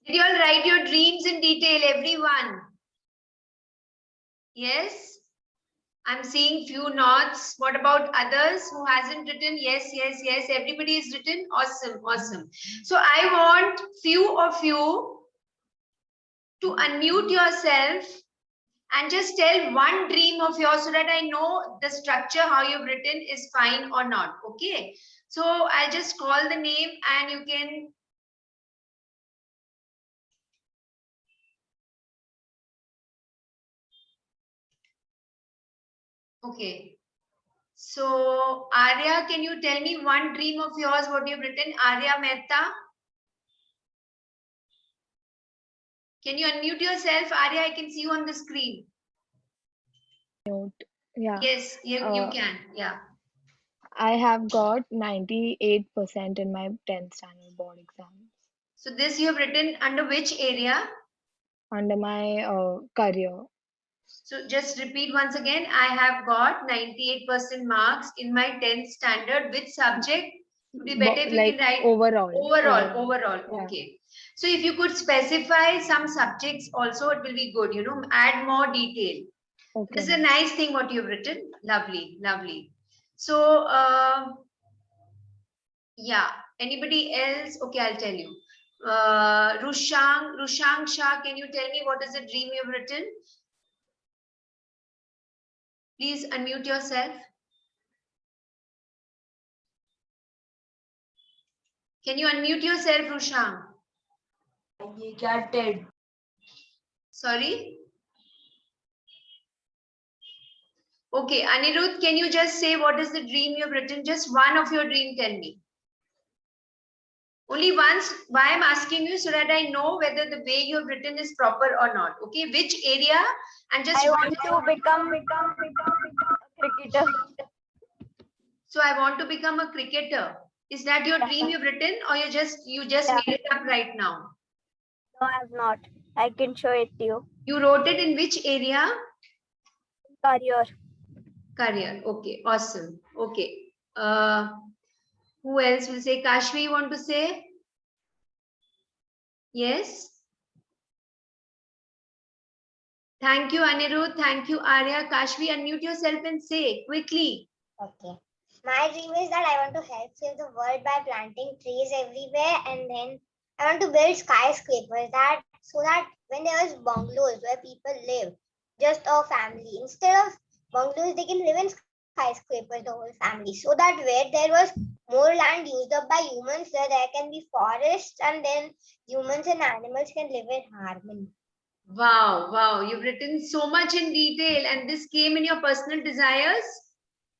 Did you all write your dreams in detail, everyone? Yes? I'm seeing few nods. What about others who hasn't written? Yes, yes, yes. Everybody is written. Awesome, awesome. So I want few of you to unmute yourself and just tell one dream of yours so that I know the structure, how you've written is fine or not. Okay. So I'll just call the name and you can. Okay. So Arya, can you tell me one dream of yours, what you've written? Arya Mehta. Can you unmute yourself? Arya, I can see you on the screen. Mute. Yeah. Yes, you can. Yeah. I have got 98% in my 10th standard board exams. So this you have written under which area? Under my career. So just repeat once again. I have got 98% marks in my 10th standard. Which subject? It would be better if you Like can write overall. overall. Yeah. Okay. So if you could specify some subjects also, it will be good, add more detail. Okay. This is a nice thing what you've written. Lovely, lovely. So, yeah, anybody else? Okay, I'll tell you. Rushang Shah, can you tell me what is the dream you've written? Please unmute yourself. Can you unmute yourself, Rushang? Sorry? Okay, Anirudh, can you just say what is the dream you've written? Just one of your dream, tell me. Only once. Why I'm asking you so that I know whether the way you have written is proper or not. Okay, which area? And just I want to become a cricketer. So I want to become a cricketer. Is that your dream you've written, or you just made it up right now? No, I have not. I can show it to you. You wrote it in which area? Career. Career. Okay, awesome. Okay. Who else will say? Kashvi, you want to say? Yes. Thank you, Anirudh. Thank you, Arya. Kashvi, unmute yourself and say quickly. Okay. My dream is that I want to help save the world by planting trees everywhere, and then I want to build skyscrapers so that when there is bungalows where people live, just a family, instead of bungalows, they can live in skyscrapers, the whole family, so that where there was more land used up by humans, there can be forests, and then humans and animals can live in harmony. Wow, wow. You've written so much in detail, and this came in your personal desires?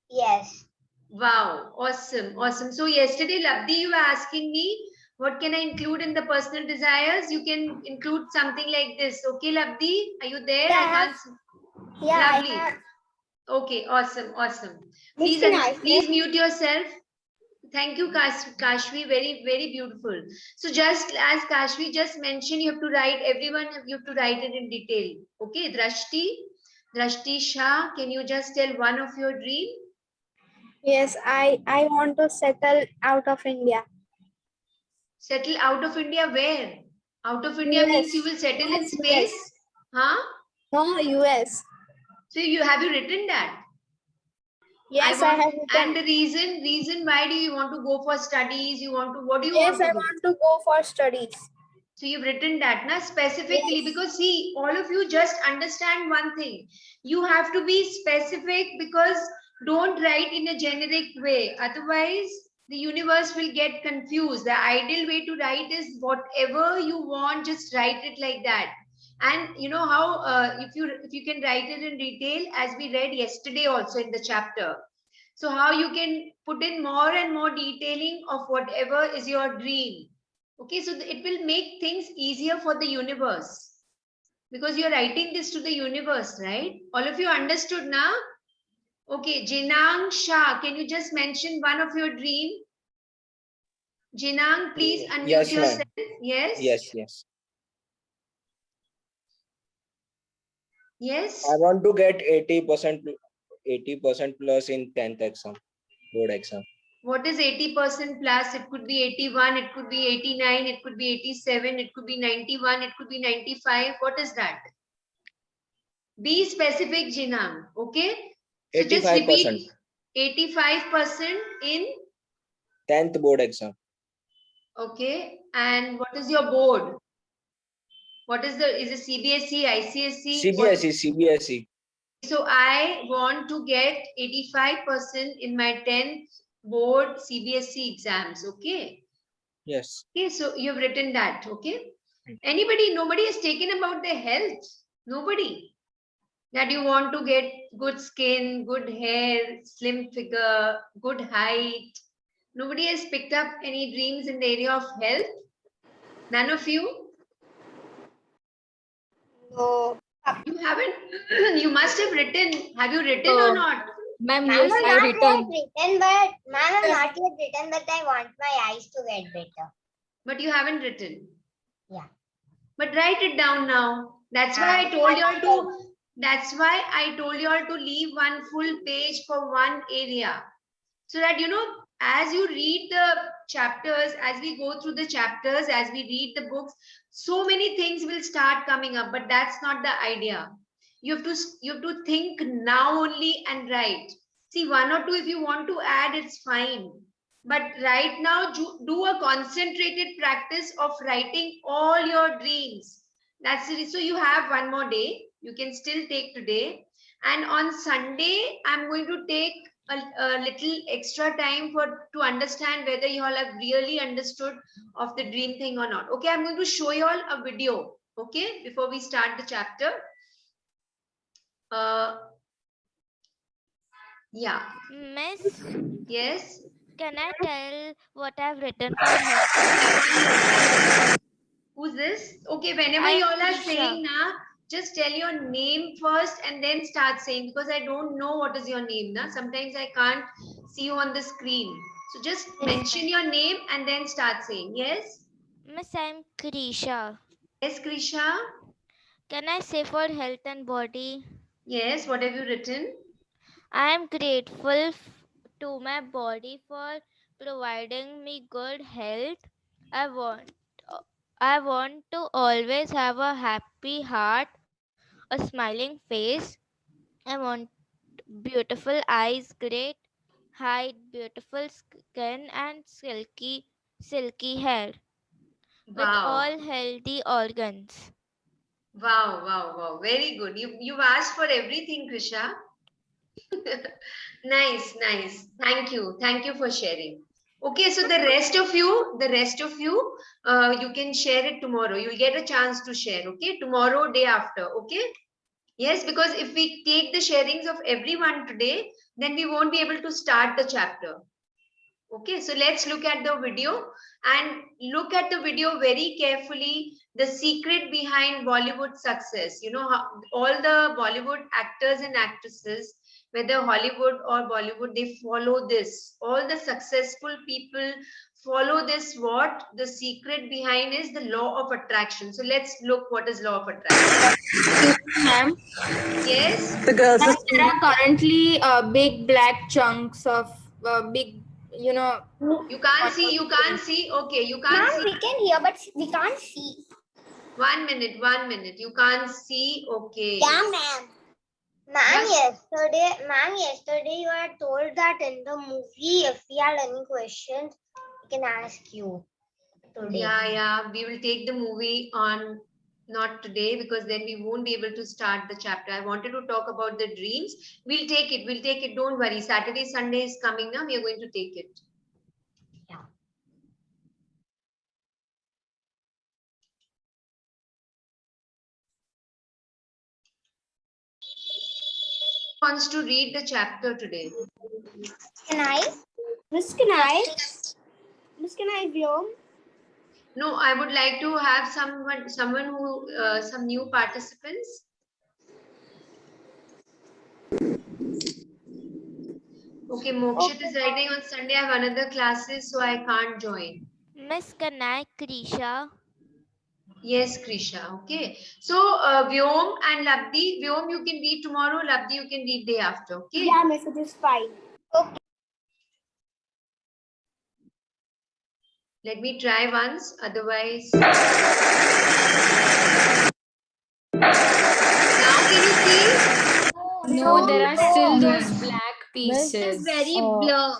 Yes. Wow, awesome, awesome. So yesterday, Labdi, you were asking me, what can I include in the personal desires? You can include something like this. Okay, Labdi, are you there? Yeah, Lovely. Okay, awesome, awesome. Please mute yourself. Thank you, Kashvi. Very, very beautiful. So just as Kashvi just mentioned, you have to write, everyone, you have to write it in detail. Okay, Drashti Shah, can you just tell one of your dream? Yes, I want to settle out of India. Settle out of India where? Out of India means you will settle in space? Huh? No, US. So have you written that? Yes, I have written. And the reason why do you want to go for studies? What do you Yes, want to I do? want to go for studies. So you've written that, na, specifically, Yes. because see, all of you just understand one thing. You have to be specific, because don't write in a generic way. Otherwise, the universe will get confused. The ideal way to write is whatever you want, just write it like that. And you know how if you can write it in detail, as we read yesterday also in the chapter. So how you can put in more and more detailing of whatever is your dream. Okay, so it will make things easier for the universe, because you're writing this to the universe, right? All of you understood now? Okay, Jinang Shah, can you just mention one of your dream? Jinang, please unmute yourself. Yes? Yes? I want to get 80% plus in 10th exam, board exam. What is 80% plus? It could be 81, it could be 89, it could be 87, it could be 91, it could be 95. What is that? Be specific, Jinam. Okay. So just 85%. repeat 85% in. 10th board exam. Okay. And what is your board? What is it CBSE, ICSE? What- CBSE, CBSE. So I want to get 85% in my 10th board CBSE exams. Okay. Yes. Okay, so you've written that. Okay. Nobody has taken about their health. Nobody. That you want to get good skin, good hair, slim figure, good height. Nobody has picked up any dreams in the area of health. None of you? No. You haven't, you must have written. Have you written or not? Ma'am, Ma'am, yes, I'm I not written. yet written, but ma'am, I'm not yet written, but I want my eyes to get better. But you haven't written. Yeah. But write it down now. That's why I told you all to. That's why I told you all to leave one full page for one area, so that as you read the chapters, as we go through the chapters, as we read the books, so many things will start coming up. But that's not the idea. You have to think now only and write. See, one or two if you want to add, it's fine. But right now, do a concentrated practice of writing all your dreams. That's it. So you have one more day. You can still take today. And on Sunday, I'm going to take a little extra time to understand whether you all have really understood of the dream thing or not. Okay, I'm going to show you all a video. Okay, before we start the chapter. Yeah. Miss, Yes. can I tell what I've written for her? Who's this? Okay, whenever I'm you all are Krisha. saying na, just tell your name first and then start saying, because I don't know what is your name. Na? Sometimes I can't see you on the screen. So just mention your name and then start saying. Yes? Miss, I'm Krisha. Yes, Krisha? Can I say for health and body? Yes, what have you written? I am grateful to my body for providing me good health. I want to always have a happy heart, a smiling face. I want beautiful eyes, great height, beautiful skin, and silky hair with Wow. all healthy organs. Wow, wow, wow. Very good. You've asked for everything, Krisha. Nice, nice. Thank you. Thank you for sharing. Okay, so the rest of you, you can share it tomorrow. You'll get a chance to share. Okay, tomorrow, day after. Okay. Yes, because if we take the sharings of everyone today, then we won't be able to start the chapter. Okay, so let's look at the video and look at the video very carefully. The secret behind Bollywood success. You know, how all the Bollywood actors and actresses, whether Hollywood or Bollywood, they follow this. All the successful people follow this. What the secret behind is the law of attraction. So let's look what is law of attraction. Ma'am, Yes. the girls there are currently big black chunks of big, You can't see. You can't see. Okay, you can't Ma'am, see. we can hear, but we can't see. 1 minute. 1 minute. You can't see. Okay. Yeah, ma'am. Ma'am, yesterday you had told that in the movie, if we had any questions, we can ask you today. Yeah. We will take the movie on, not today, because then we won't be able to start the chapter. I wanted to talk about the dreams. We'll take it. We'll take it. Don't worry. Saturday, Sunday is coming now. We are going to take it. Yeah. Wants to read the chapter today? Can I? Miss, can I? Miss, can I view? No, I would like to have someone who, some new participants. Okay, Mokshit is writing on Sunday. I have another classes, so I can't join. Miss, can I, Krisha? Yes, Krisha. Okay. So, Vyom and Labdi, Vyom you can read tomorrow, Labdi you can read day after. Okay. Yeah, Miss, it is fine. Okay. Let me try once, otherwise. Now can you see? No, there are still those black Miss, pieces. Very uh, blur.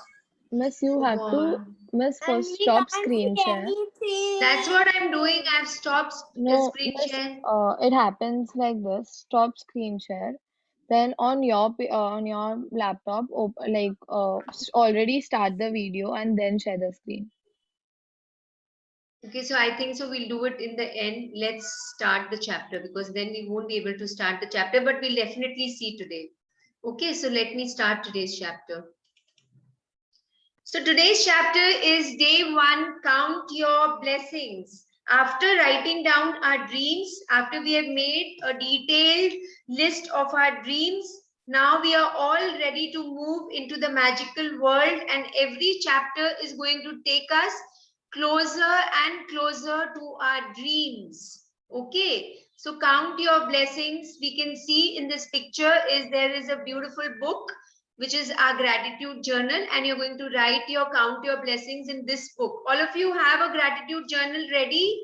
Miss, you Oh have to, God. Miss, And first we stop can't screen see share. anything. That's what I'm doing. I've stopped the No, screen Miss, share. it happens like this. Stop screen share. Then on your laptop, already start the video and then share the screen. Okay, so I think so we'll do it in the end. Let's start the chapter because then we won't be able to start the chapter, but we'll definitely see today. Okay, so let me start today's chapter. So today's chapter is day 1, count your blessings. After writing down our dreams, after we have made a detailed list of our dreams, now we are all ready to move into the magical world, and every chapter is going to take us closer and closer to our dreams. Okay, so count your blessings. We can see in this picture there is a beautiful book which is our gratitude journal, and you're going to write your count your blessings in this book. All of you have a gratitude journal ready?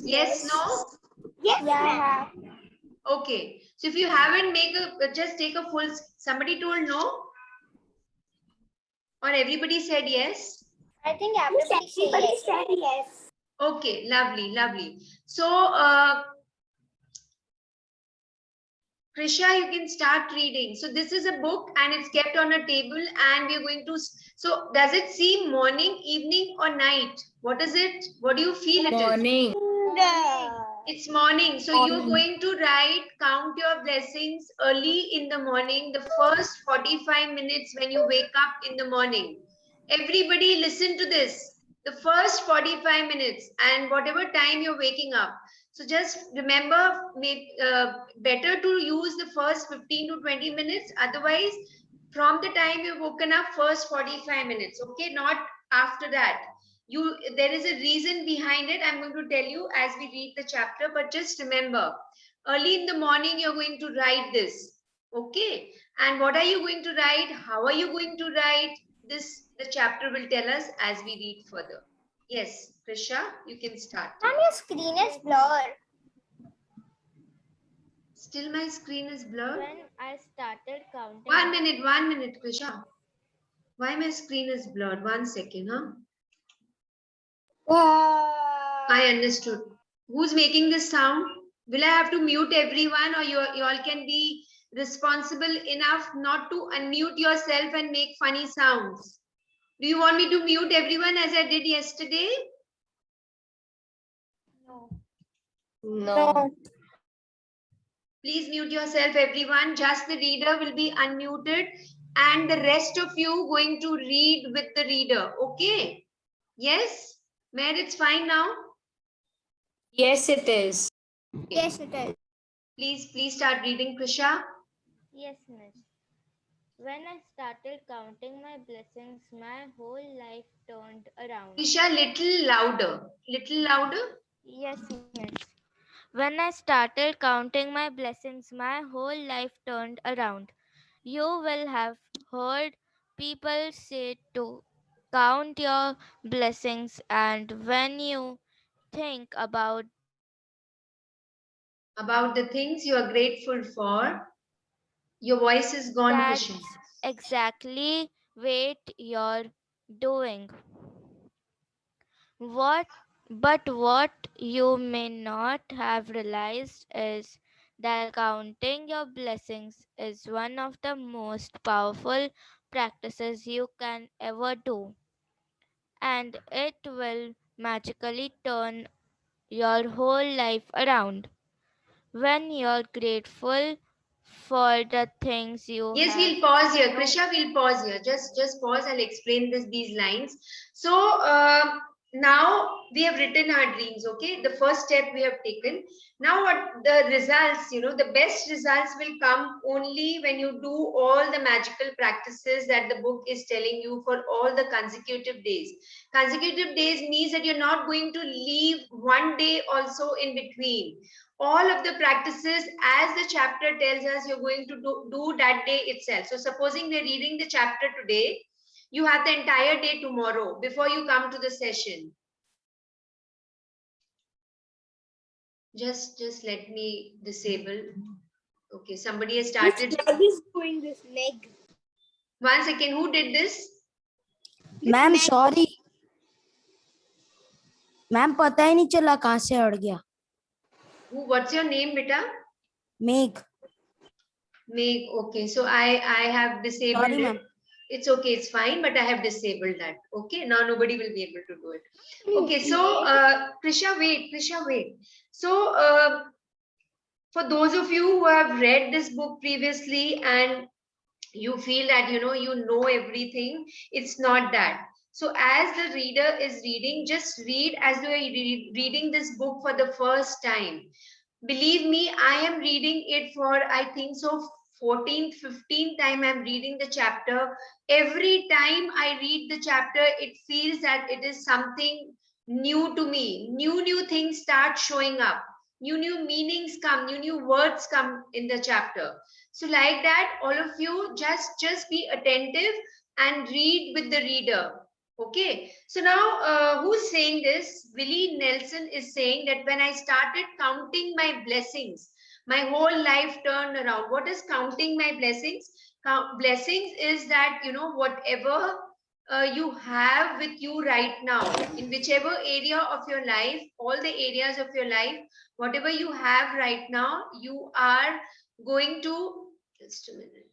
Yes, no? Yes, Yeah. Okay. So if you haven't, just take a full, somebody told no? Or everybody said yes? I think everybody say yes. said yes. Okay, lovely, lovely. So, Krisha, you can start reading. So this is a book and it's kept on a table, and we're going to, so does it seem morning, evening or night? What is it? What do you feel it is? Morning. It's morning. So you're going to write, count your blessings early in the morning, the first 45 minutes when you wake up in the morning. Everybody listen to this. The first 45 minutes and whatever time you're waking up. So just remember, better to use the first 15 to 20 minutes. Otherwise, from the time you've woken up, first 45 minutes. Okay, not after that. There is a reason behind it. I'm going to tell you as we read the chapter, but just remember, early in the morning, you're going to write this. Okay, and what are you going to write? How are you going to write this? The chapter will tell us as we read further. Yes, Krisha, you can start. And your screen is blurred. Still my screen is blurred. When I started counting. 1 minute, Krisha. Why my screen is blurred? 1 second, huh? I understood. Who's making this sound? Will I have to mute everyone, or you all can be responsible enough not to unmute yourself and make funny sounds? Do you want me to mute everyone as I did yesterday? No. Please mute yourself, everyone. Just the reader will be unmuted and the rest of you going to read with the reader. Okay? Yes? Mayor, it's fine now? Yes, it is. Yes, it is. Please start reading, Krisha. Yes, miss. When I started counting my blessings, my whole life turned around. Krisha, little louder. Little louder. Yes, miss. When I started counting my blessings, my whole life turned around. You will have heard people say to count your blessings, and when you think about About the things you are grateful for. Your voice is gone, that's Krisha. exactly what you're doing. What you may not have realized is that counting your blessings is one of the most powerful practices you can ever do, and it will magically turn your whole life around. When you're grateful for the things you Yes, have, we'll pause here. no, Krisha, we'll pause here. Just pause. I'll explain these lines. So now we have written our dreams. Okay, the first step we have taken. Now what the results? The best results will come only when you do all the magical practices that the book is telling you for all the consecutive days. Consecutive days means that you're not going to leave one day also in between. All of the practices as the chapter tells us you're going to do that day itself. So supposing we're reading the chapter today, You have the entire day tomorrow before you come to the session. Just let me disable. Okay, somebody has started. Which leg is doing this leg? 1 second, who did this? Ma'am sorry ma'am पता ही नहीं चला कहाँ से अड़ गया. Who? What's your name, beta? मेघ. Make. Okay, so I have disabled Sorry, it. ma'am. It's okay, it's fine, but I have disabled that. Okay, now nobody will be able to do it. Okay, so Krisha, wait. So for those of you who have read this book previously and you feel that you know everything, it's not that. So as the reader is reading, just read as though you're reading this book for the first time. Believe me, I am reading it for, I think so, 14th, 15th time I'm reading the chapter. Every time I read the chapter, it feels that it is something new to me. New things start showing up. New meanings come, new words come in the chapter. So like that, all of you just be attentive and read with the reader. Okay, so now who's saying this? Willie Nelson is saying that when I started counting my blessings, my whole life turned around. What is counting my blessings? Blessings is that, whatever you have with you right now, in whichever area of your life, all the areas of your life, whatever you have right now, you are going to, just a minute.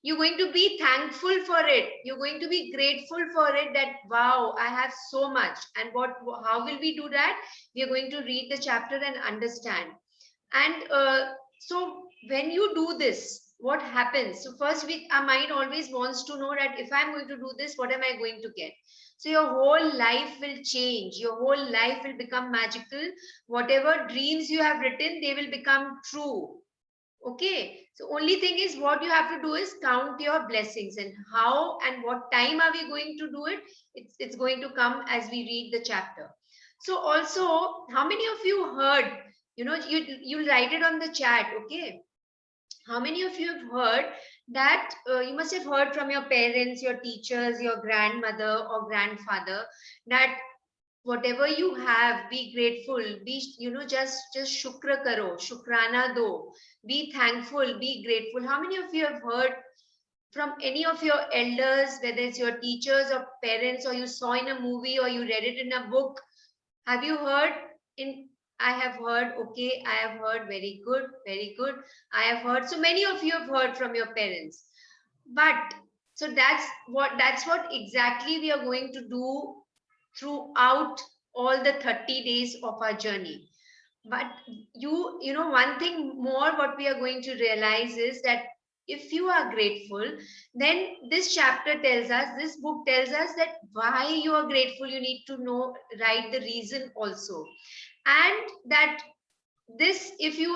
You're going to be thankful for it. You're going to be grateful for it that, wow, I have so much. And how will we do that? We are going to read the chapter and understand. And so when you do this, what happens? So first, our mind always wants to know that if I'm going to do this, what am I going to get? So your whole life will change. Your whole life will become magical. Whatever dreams you have written, they will become true. Okay, so only thing is what you have to do is count your blessings, and how and what time are we going to do it? It's going to come as we read the chapter. So also, how many of you heard, you'll write it on the chat, okay? How many of you have heard that you must have heard from your parents, your teachers, your grandmother or grandfather that whatever you have, be grateful, be, just shukra karo, shukrana do, be thankful, be grateful. How many of you have heard from any of your elders, whether it's your teachers or parents, or you saw in a movie or you read it in a book? Have you heard? I have heard. Okay, I have heard. Very good, very good. I have heard. So many of you have heard from your parents. But so that's what exactly we are going to do throughout all the 30 days of our journey. But one thing more, what we are going to realize is that if you are grateful, then this chapter tells us, this book tells us that why you are grateful, you need to write the reason also. And that this, if you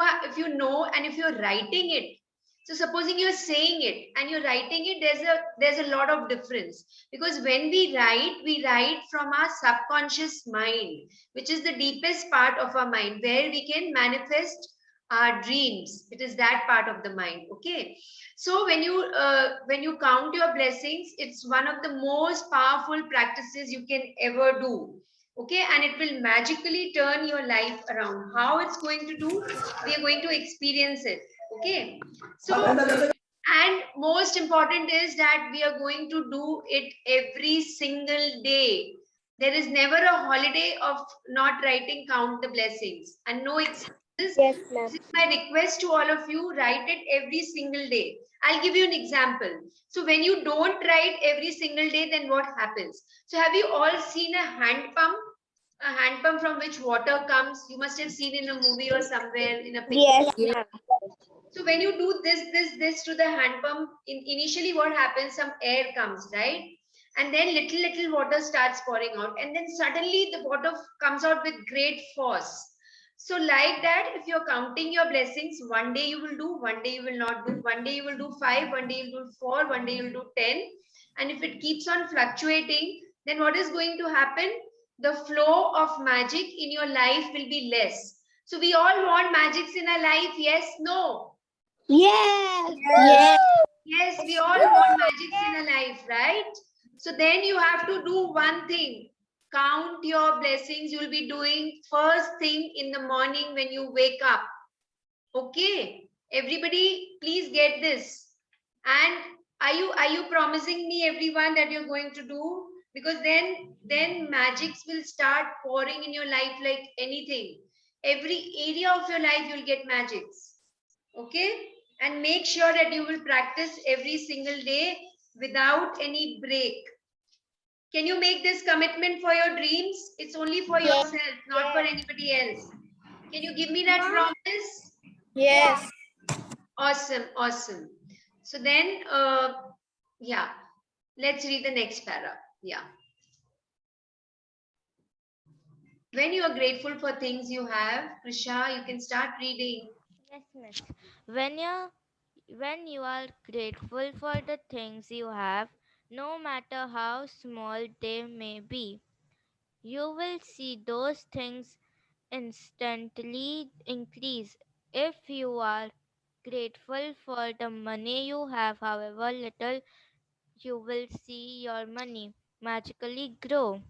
know, and if you're writing it, so supposing you're saying it and you're writing it, there's a lot of difference, because when we write from our subconscious mind, which is the deepest part of our mind, where we can manifest our dreams. It is that part of the mind. Okay, so when you count your blessings, it's one of the most powerful practices you can ever do. Okay, and it will magically turn your life around. How it's going to do, we are going to experience it. Okay, so, and most important is that we are going to do it every single day. There is never a holiday of not writing count the blessings, and no excuses. Yes, ma'am. This is my request to all of you, write it every single day. I'll give you an example. So when you don't write every single day, then what happens? So have you all seen a hand pump? A hand pump from which water comes? You must have seen in a movie or somewhere in a picture. Yes, ma'am. So when you do this to the hand pump, initially what happens? Some air comes, right? And then little water starts pouring out, and then suddenly the water comes out with great force. So like that, if you're counting your blessings, one day you will do, one day you will not do, one day you will do 5, one day you'll do 4, one day you'll do 10. And if it keeps on fluctuating, then what is going to happen? The flow of magic in your life will be less. So we all want magics in our life. Yes, no? Yes. Yes. Yes, we all want magics in our life, right? So then you have to do one thing. Count your blessings you'll be doing first thing in the morning when you wake up. Okay, everybody, please get this. And are you promising me, everyone, that you're going to do? Because then magics will start pouring in your life like anything. Every area of your life you'll get magics. Okay, and make sure that you will practice every single day without any break. Can you make this commitment for your dreams? It's only for Yes. yourself, not for anybody else. Can you give me that promise? Yes. Awesome, awesome. So then, yeah, let's read the next para. Yeah. When you are grateful for things you have, Krisha, you can start reading. Yes, miss. When you are grateful for the things you have, no matter how small they may be, you will see those things instantly increase. If you are grateful for the money you have, however little, you will see your money magically grow.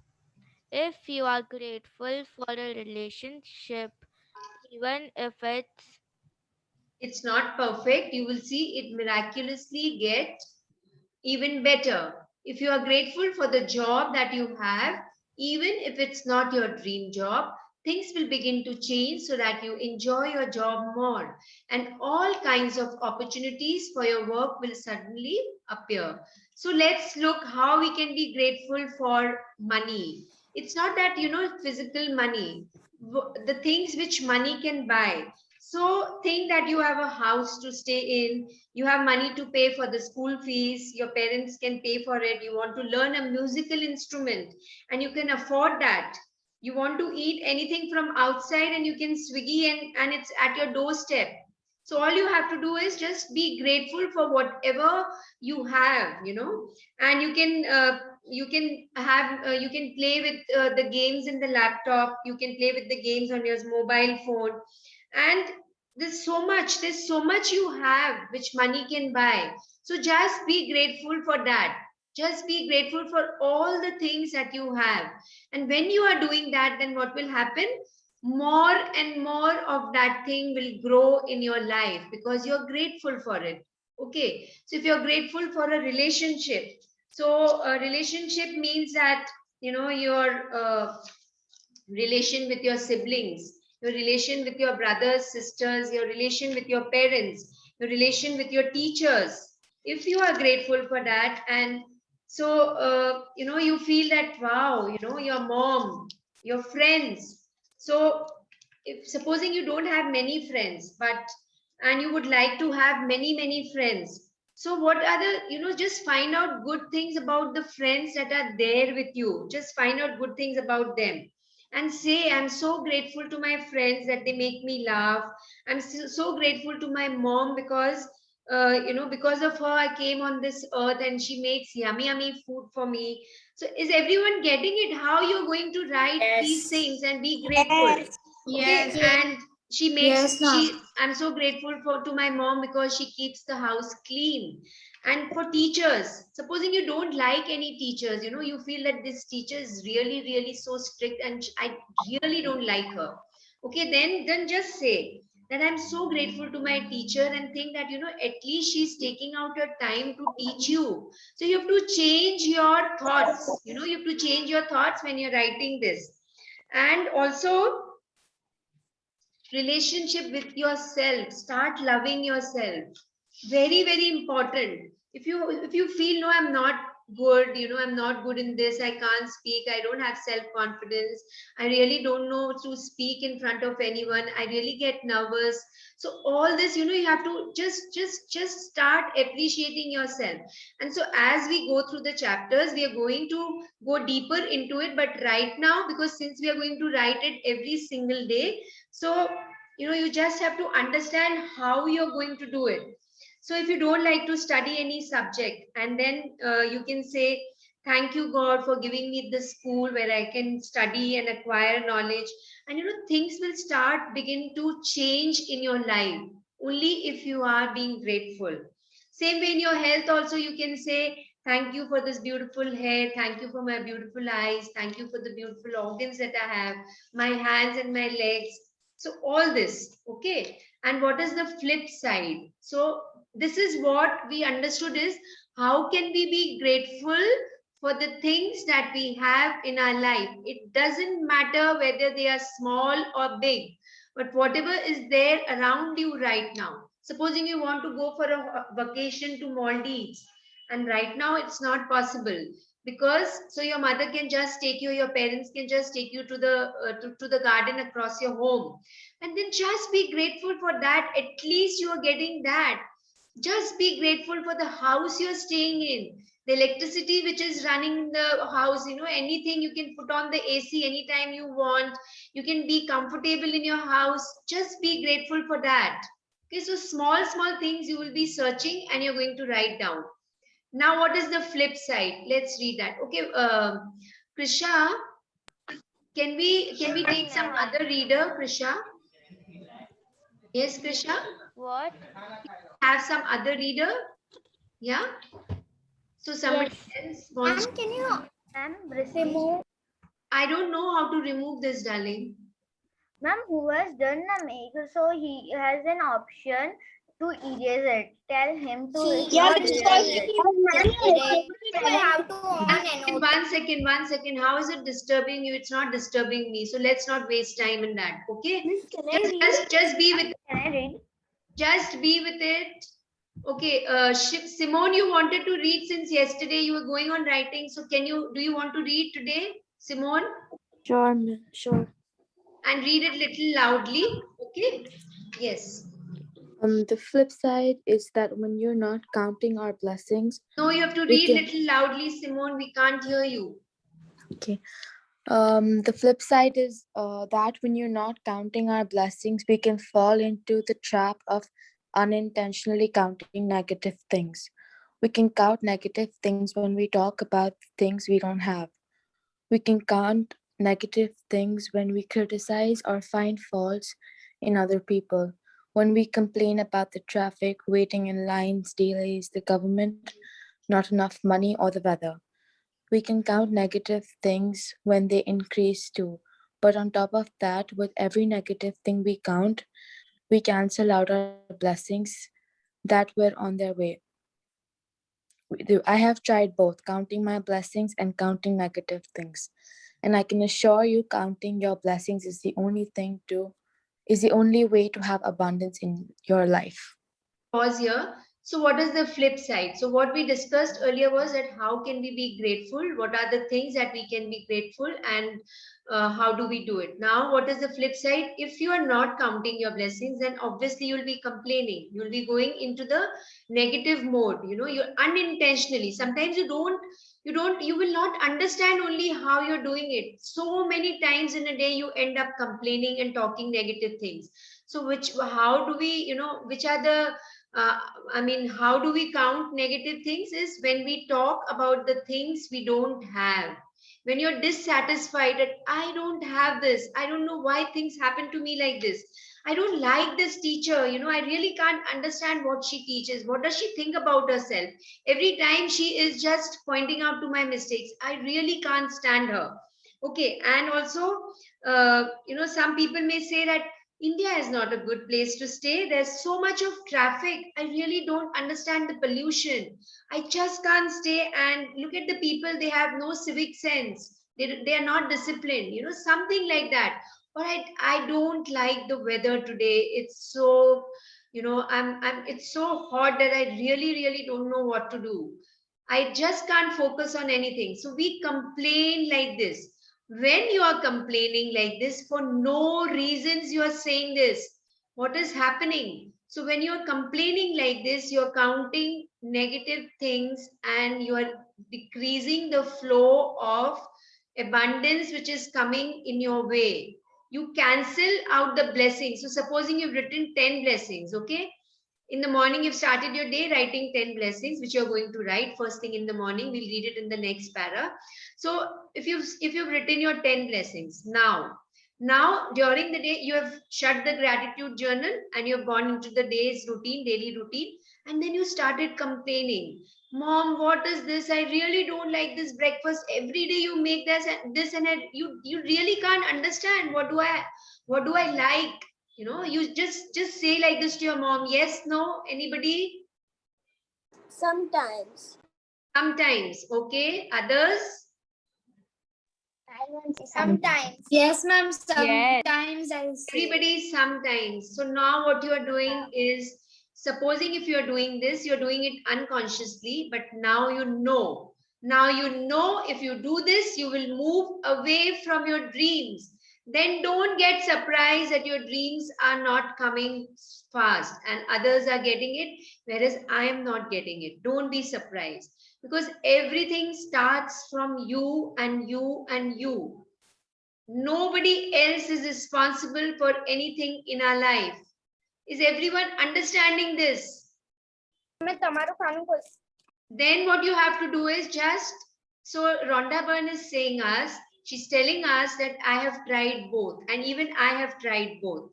If you are grateful for a relationship, even if It's not perfect, you will see it miraculously get even better. If you are grateful for the job that you have, even if it's not your dream job, things will begin to change so that you enjoy your job more. And all kinds of opportunities for your work will suddenly appear. So let's look how we can be grateful for money. It's not that, physical money, the things which money can buy. So think that you have a house to stay in, you have money to pay for the school fees, your parents can pay for it, you want to learn a musical instrument and you can afford that, you want to eat anything from outside and you can swiggy and it's at your doorstep. So all you have to do is just be grateful for whatever you have, and you can play with the games in the laptop, you can play with the games on your mobile phone, and there's so much you have which money can buy. So just be grateful for that, just be grateful for all the things that you have. And when you are doing that, then what will happen? More and more of that thing will grow in your life because you're grateful for it. Okay, so if you're grateful for a relationship, so a relationship means that your relation with your siblings, your relation with your brothers, sisters, your relation with your parents, your relation with your teachers. If you are grateful for that, and so you feel that wow, your mom, your friends. So if supposing you don't have many friends, but and you would like to have many friends, so what are the, just find out good things about the friends that are there with you, just find out good things about them and say, I'm so grateful to my friends that they make me laugh. I'm so grateful to my mom because because of her I came on this earth and she makes yummy food for me. So is everyone getting it, how you're going to write these things and be grateful? Okay, Yes. and she makes Yes, ma'am. I'm so grateful to my mom because she keeps the house clean. And for teachers, supposing you don't like any teachers, you feel that this teacher is really so strict and I really don't like her. Okay, then just say that I'm so grateful to my teacher and think that at least she's taking out her time to teach you. So you have to change your thoughts, you have to change your thoughts when you're writing this. And also relationship with yourself, start loving yourself, very important. If you feel, no, I'm not good, I'm not good in this, I can't speak, I don't have self confidence, I really don't know to speak in front of anyone, I really get nervous. So all this, you have to just start appreciating yourself. And so as we go through the chapters, we are going to go deeper into it, but right now, because since we are going to write it every single day, so you just have to understand how you're going to do it. So if you don't like to study any subject, and then you can say, thank you God for giving me this school where I can study and acquire knowledge. And things will start begin to change in your life only if you are being grateful. Same way in your health also, you can say, Thank you for this beautiful hair. Thank you for my beautiful eyes. Thank you for the beautiful organs that I have, my hands and my legs. So all this, okay. And what is the flip side? So this is what we understood is how can we be grateful for the things that we have in our life. It doesn't matter whether they are small or big, but whatever is there around you right now. Supposing you want to go for a vacation to Maldives, and right now it's not possible because so your mother can just take you, your parents can just take you to the to the garden across your home, and then just be grateful for that. At least you are getting that. Just be grateful for the house you're staying in, the electricity which is running in the house, you know, anything. You can put on the AC anytime you want, you can be comfortable in your house. Just be grateful for that. Okay, so small things you will be searching and you're going to write down. Now, what is the flip side? Let's read that. Okay, Krisha, can we take some other reader, Krisha? Yes, Krisha, What? have some other reader. Yeah. So somebody Yes. else wants. Ma'am, can you remove? I don't know how to remove this, darling. Ma'am, who has done the make, so he has an option to erase it. Tell him to. Yeah, not that's erase called it. I have to on and One second. How is it disturbing you? It's not disturbing me. So let's not waste time in that. Okay. Just be with. Can I read? Just be with it. Okay. Simone, you wanted to read since yesterday. You were going on writing. So do you want to read today, Simone? Sure, ma'am. Sure. And read it little loudly. Okay. Yes. The flip side is that when you're not counting our blessings, No, you have to we read can- little loudly, Simone. We can't hear you. Okay. The flip side is that when you're not counting our blessings, we can fall into the trap of unintentionally counting negative things. We can count negative things when we talk about things we don't have. We can count negative things when we criticize or find faults in other people. When we complain about the traffic, waiting in lines, delays, the government, not enough money, or the weather. We can count negative things when they increase too. But on top of that, with every negative thing we count, we cancel out our blessings that were on their way. I have tried both, counting my blessings and counting negative things. And I can assure you, counting your blessings is the only way to have abundance in your life. Pause here. So what is the flip side? So what we discussed earlier was that how can we be grateful? What are the things that we can be grateful, and how do we do it? Now, what is the flip side? If you are not counting your blessings, then obviously you'll be complaining. You'll be going into the negative mode. You know, you unintentionally. Sometimes you will not understand only how you're doing it. So many times in a day, you end up complaining and talking negative things. So how do we, which are the uh, how do we count negative things is when we talk about the things we don't have. When you're dissatisfied that I don't have this, I don't know why things happen to me like this. I don't like this teacher, I really can't understand what she teaches. What does she think about herself? Every time she is just pointing out to my mistakes. I really can't stand her. Okay, and also, some people may say that India is not a good place to stay. There's so much of traffic. I really don't understand the pollution. I just can't stay. And look at the people, they have no civic sense. They are not disciplined, something like that. Or I don't like the weather today. It's so, it's so hot that I really don't know what to do. I just can't focus on anything. So we complain like this. When you are complaining like this, for no reasons you are saying this, what is happening? So when you are complaining like this, you're counting negative things and you are decreasing the flow of abundance which is coming in your way. You cancel out the blessings. So supposing you've written 10 blessings, okay? In the morning, you've started your day writing 10 blessings, which you're going to write first thing in the morning. We'll read it in the next para. So if you've written your 10 blessings, now during the day, you have shut the gratitude journal and you've gone into the daily routine, and then you started complaining. Mom, what is this? I really don't like this breakfast. Every day you make this and you really can't understand what do I like? You know, you just say like this to your mom. Yes, no, anybody? Sometimes. Sometimes, okay. Others? I won't say Sometimes. Yes, ma'am. Yes. Sometimes I say. Everybody sometimes. So now what you are doing is, supposing if you are doing this, you're doing it unconsciously, but now you know. Now you know if you do this, you will move away from your dreams. Then don't get surprised that your dreams are not coming fast and others are getting it, whereas I am not getting it. Don't be surprised because everything starts from you and you and you. Nobody else is responsible for anything in our life. Is everyone understanding this? Then what you have to do is just, so Rhonda Byrne is saying us, she's telling us that I have tried both and even I have tried both.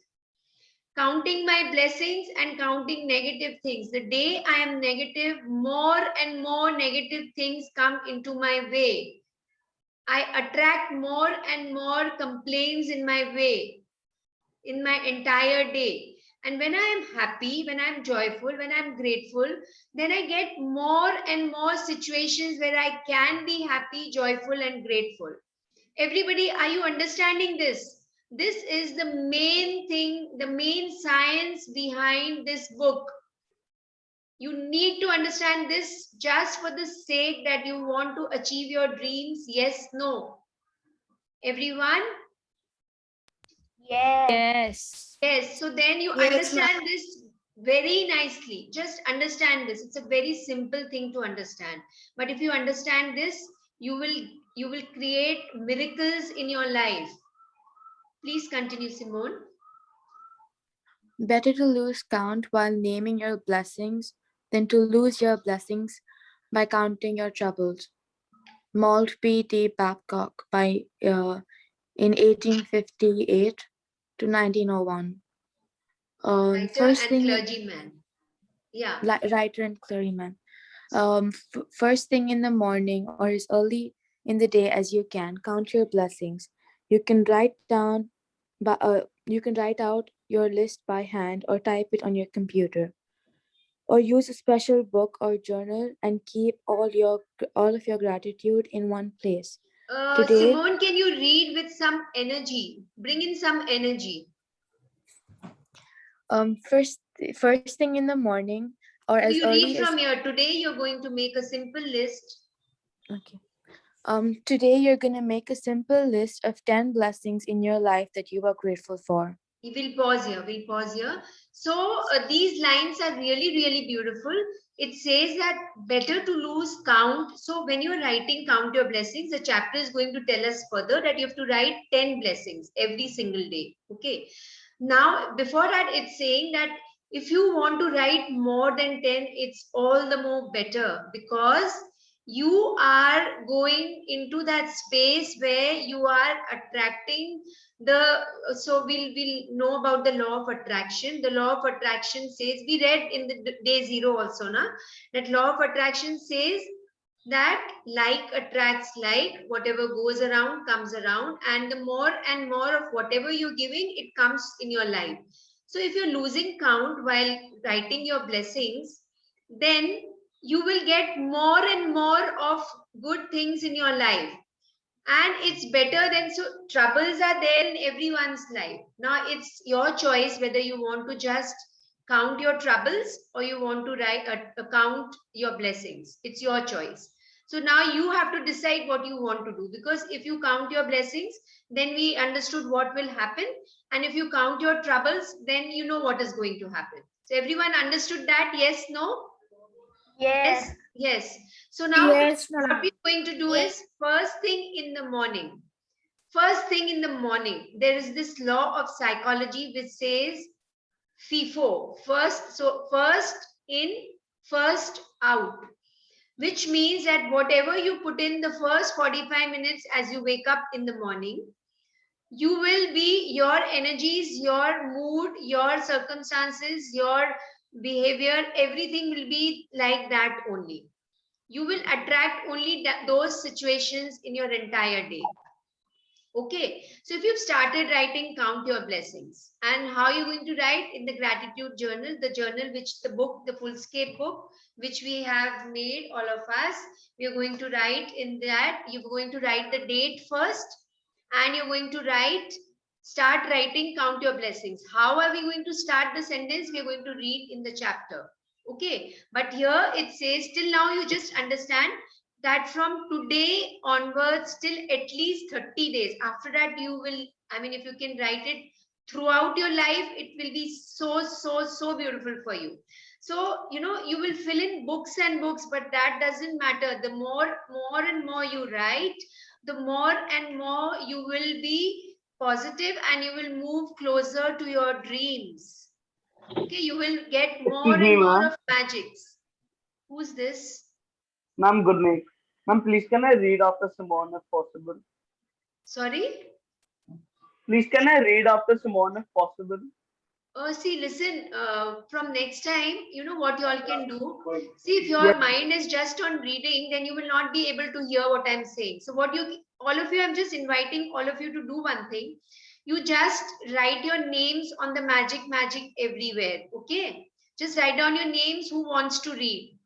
Counting my blessings and counting negative things. The day I am negative, more and more negative things come into my way. I attract more and more complaints in my way, in my entire day. And when I am happy, when I'm joyful, when I'm grateful, then I get more and more situations where I can be happy, joyful, and grateful. Everybody, are you understanding this? This is the main thing, the main science behind this book. You need to understand this just for the sake that you want to achieve your dreams. Yes, no. Everyone? Yes. Yes. So then you Yes, understand this very nicely. Just understand this. It's a very simple thing to understand. But if you understand this, you will create miracles in your life. Please continue, Simone. Better to lose count while naming your blessings than to lose your blessings by counting your troubles. Malt P.T. Babcock in 1858 to 1901. Writer First and thing, clergyman. Yeah. writer and clergyman. First thing in the morning or as early in the day as you can, count your blessings. You can write out your list by hand or type it on your computer, or use a special book or journal and keep all of your gratitude in one place. Today, Simone, can you read with some energy? Bring in some energy. first thing in the morning or as You early read as from here. Today, you're going to make a simple list. okay. Today you're gonna make a simple list of 10 blessings in your life that you are grateful for. We'll pause here. We'll pause here. So these lines are really, really beautiful. It says that better to lose count. So when you're writing count your blessings, the chapter is going to tell us further that you have to write 10 blessings every single day. Okay. Now, before that, it's saying that if you want to write more than 10, it's all the more better because you are going into that space where you are attracting so we'll know about the law of attraction. The law of attraction says, we read in the day zero also, na, that law of attraction says that like attracts like, whatever goes around comes around, and the more and more of whatever you're giving, it comes in your life. So if you're losing count while writing your blessings, then you will get more and more of good things in your life. And it's better than, so troubles are there in everyone's life. Now it's your choice whether you want to just count your troubles or you want to count your blessings. It's your choice. So now you have to decide what you want to do, because if you count your blessings, then we understood what will happen, and if you count your troubles, then you know what is going to happen. So everyone understood that? Yes, no? Yes, yes. So now Yes, what ma'am. we're going to do is, first thing in the morning, there is this law of psychology which says FIFO, first. So first in, first out, which means that whatever you put in the first 45 minutes as you wake up in the morning, you will be, your energies, your mood, your circumstances, your behavior, everything will be like that only. you will attract only those situations in your entire day. Okay, so if you've started writing, count your blessings. And how are you going to write? In the gratitude journal, the journal which the book, the Fullscape book, which we have made, all of us, we are going to write in that. You're going to write the date first, and you're going to start writing, count your blessings. How are we going to start the sentence? We are going to read in the chapter. Okay, but here it says, till now you just understand that from today onwards till at least 30 days. After that, you will, I mean, if you can write it throughout your life, it will be so beautiful for you. So, you know, you will fill in books and books, but that doesn't matter. The more and more you write, the more and more you will be positive and you will move closer to your dreams. Okay, you will get more Excuse me, and more ma'am. of magics. Who's this? Ma'am, good night. Ma'am, please can I read after Simone if possible? Sorry? Please can I read after Simone if possible? See, listen, from next time, you know what you all can do? See, if your Yes. mind is just on reading, then you will not be able to hear what I'm saying. So what all of you, I'm just inviting all of you to do one thing. You just write your names on the magic everywhere. Okay? Just write down your names who wants to read.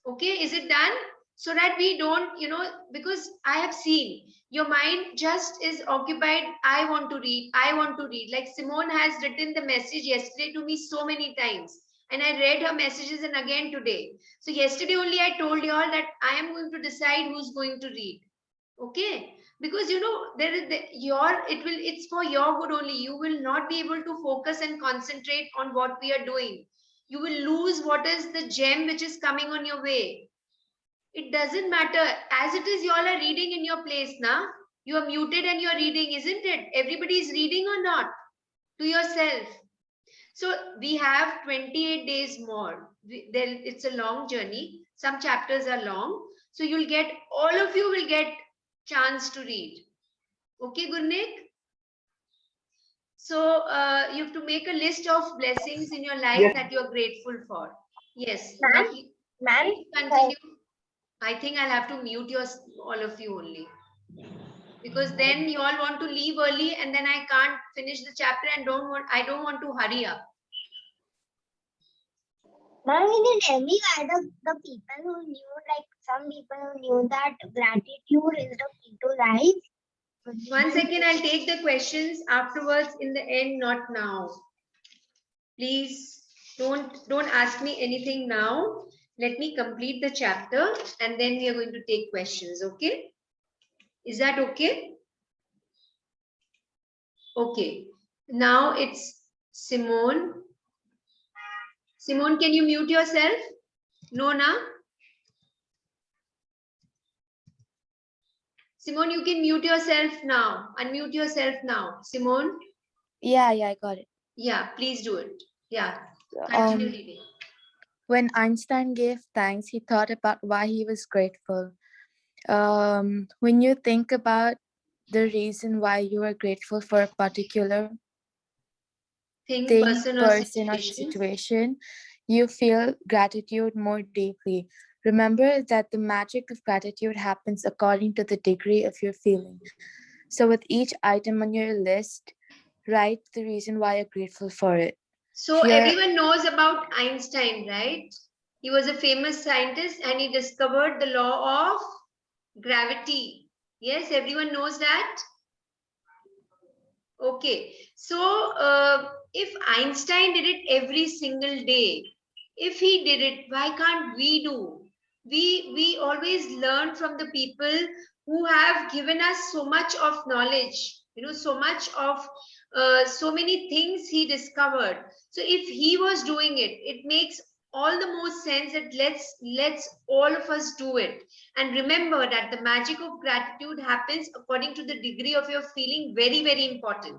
Okay, is it done? So that we don't, you know, because I have seen your mind just is occupied. I want to read. I want to read. Like Simone has written the message yesterday to me so many times. And I read her messages and again today. So yesterday only I told you all that I am going to decide who's going to read. Okay, because you know there is it's for your good only. You will not be able to focus and concentrate on what we are doing. You will lose what is the gem which is coming on your way. It doesn't matter. As it is, you all are reading in your place now. You are muted and you are reading, isn't it? Everybody is reading or not? To yourself. So we have 28 days more. It's a long journey. Some chapters are long. So you'll get, all of you will get chance to read. Okay, Gurnik? So you have to make a list of blessings in your life Yes. that you are grateful for. Yes. Ma'am? Ma'am? Please continue. I think I'll have to mute all of you only. Because then you all want to leave early and then I can't finish the chapter and I don't want to hurry up. Ma'am, you can tell me why the people who knew, like some people who knew that gratitude is the key to life. 1 second, I'll take the questions afterwards in the end, not now. Please don't ask me anything now. Let me complete the chapter and then we are going to take questions, okay? Is that okay? Okay. Now it's Simone. Simone, can you mute yourself? No, na? Simone, you can mute yourself now. Unmute yourself now. Simone? Yeah, I got it. Yeah, please do it. Yeah, continue reading. When Einstein gave thanks, he thought about why he was grateful. When you think about the reason why you are grateful for a particular thing, thing, person or situation, you feel gratitude more deeply. Remember that the magic of gratitude happens according to the degree of your feeling. So with each item on your list, write the reason why you're grateful for it. So everyone knows about Einstein, right? He was a famous scientist and he discovered the law of gravity. Yes, everyone knows that. Okay, so if Einstein did it every single day, if he did it, why can't we do? We always learn from the people who have given us so much of knowledge, you know, so much of so many things he discovered. So if he was doing it, it makes all the most sense that let's all of us do it. And remember that the magic of gratitude happens according to the degree of your feeling. Very, very important.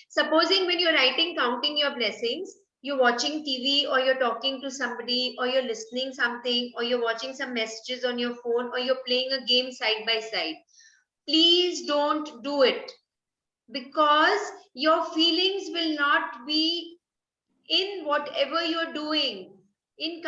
Supposing when you're writing, counting your blessings, you're watching TV or you're talking to somebody or you're listening something or you're watching some messages on your phone or you're playing a game side by side. Please don't do it because your feelings will not be in whatever you're doing. in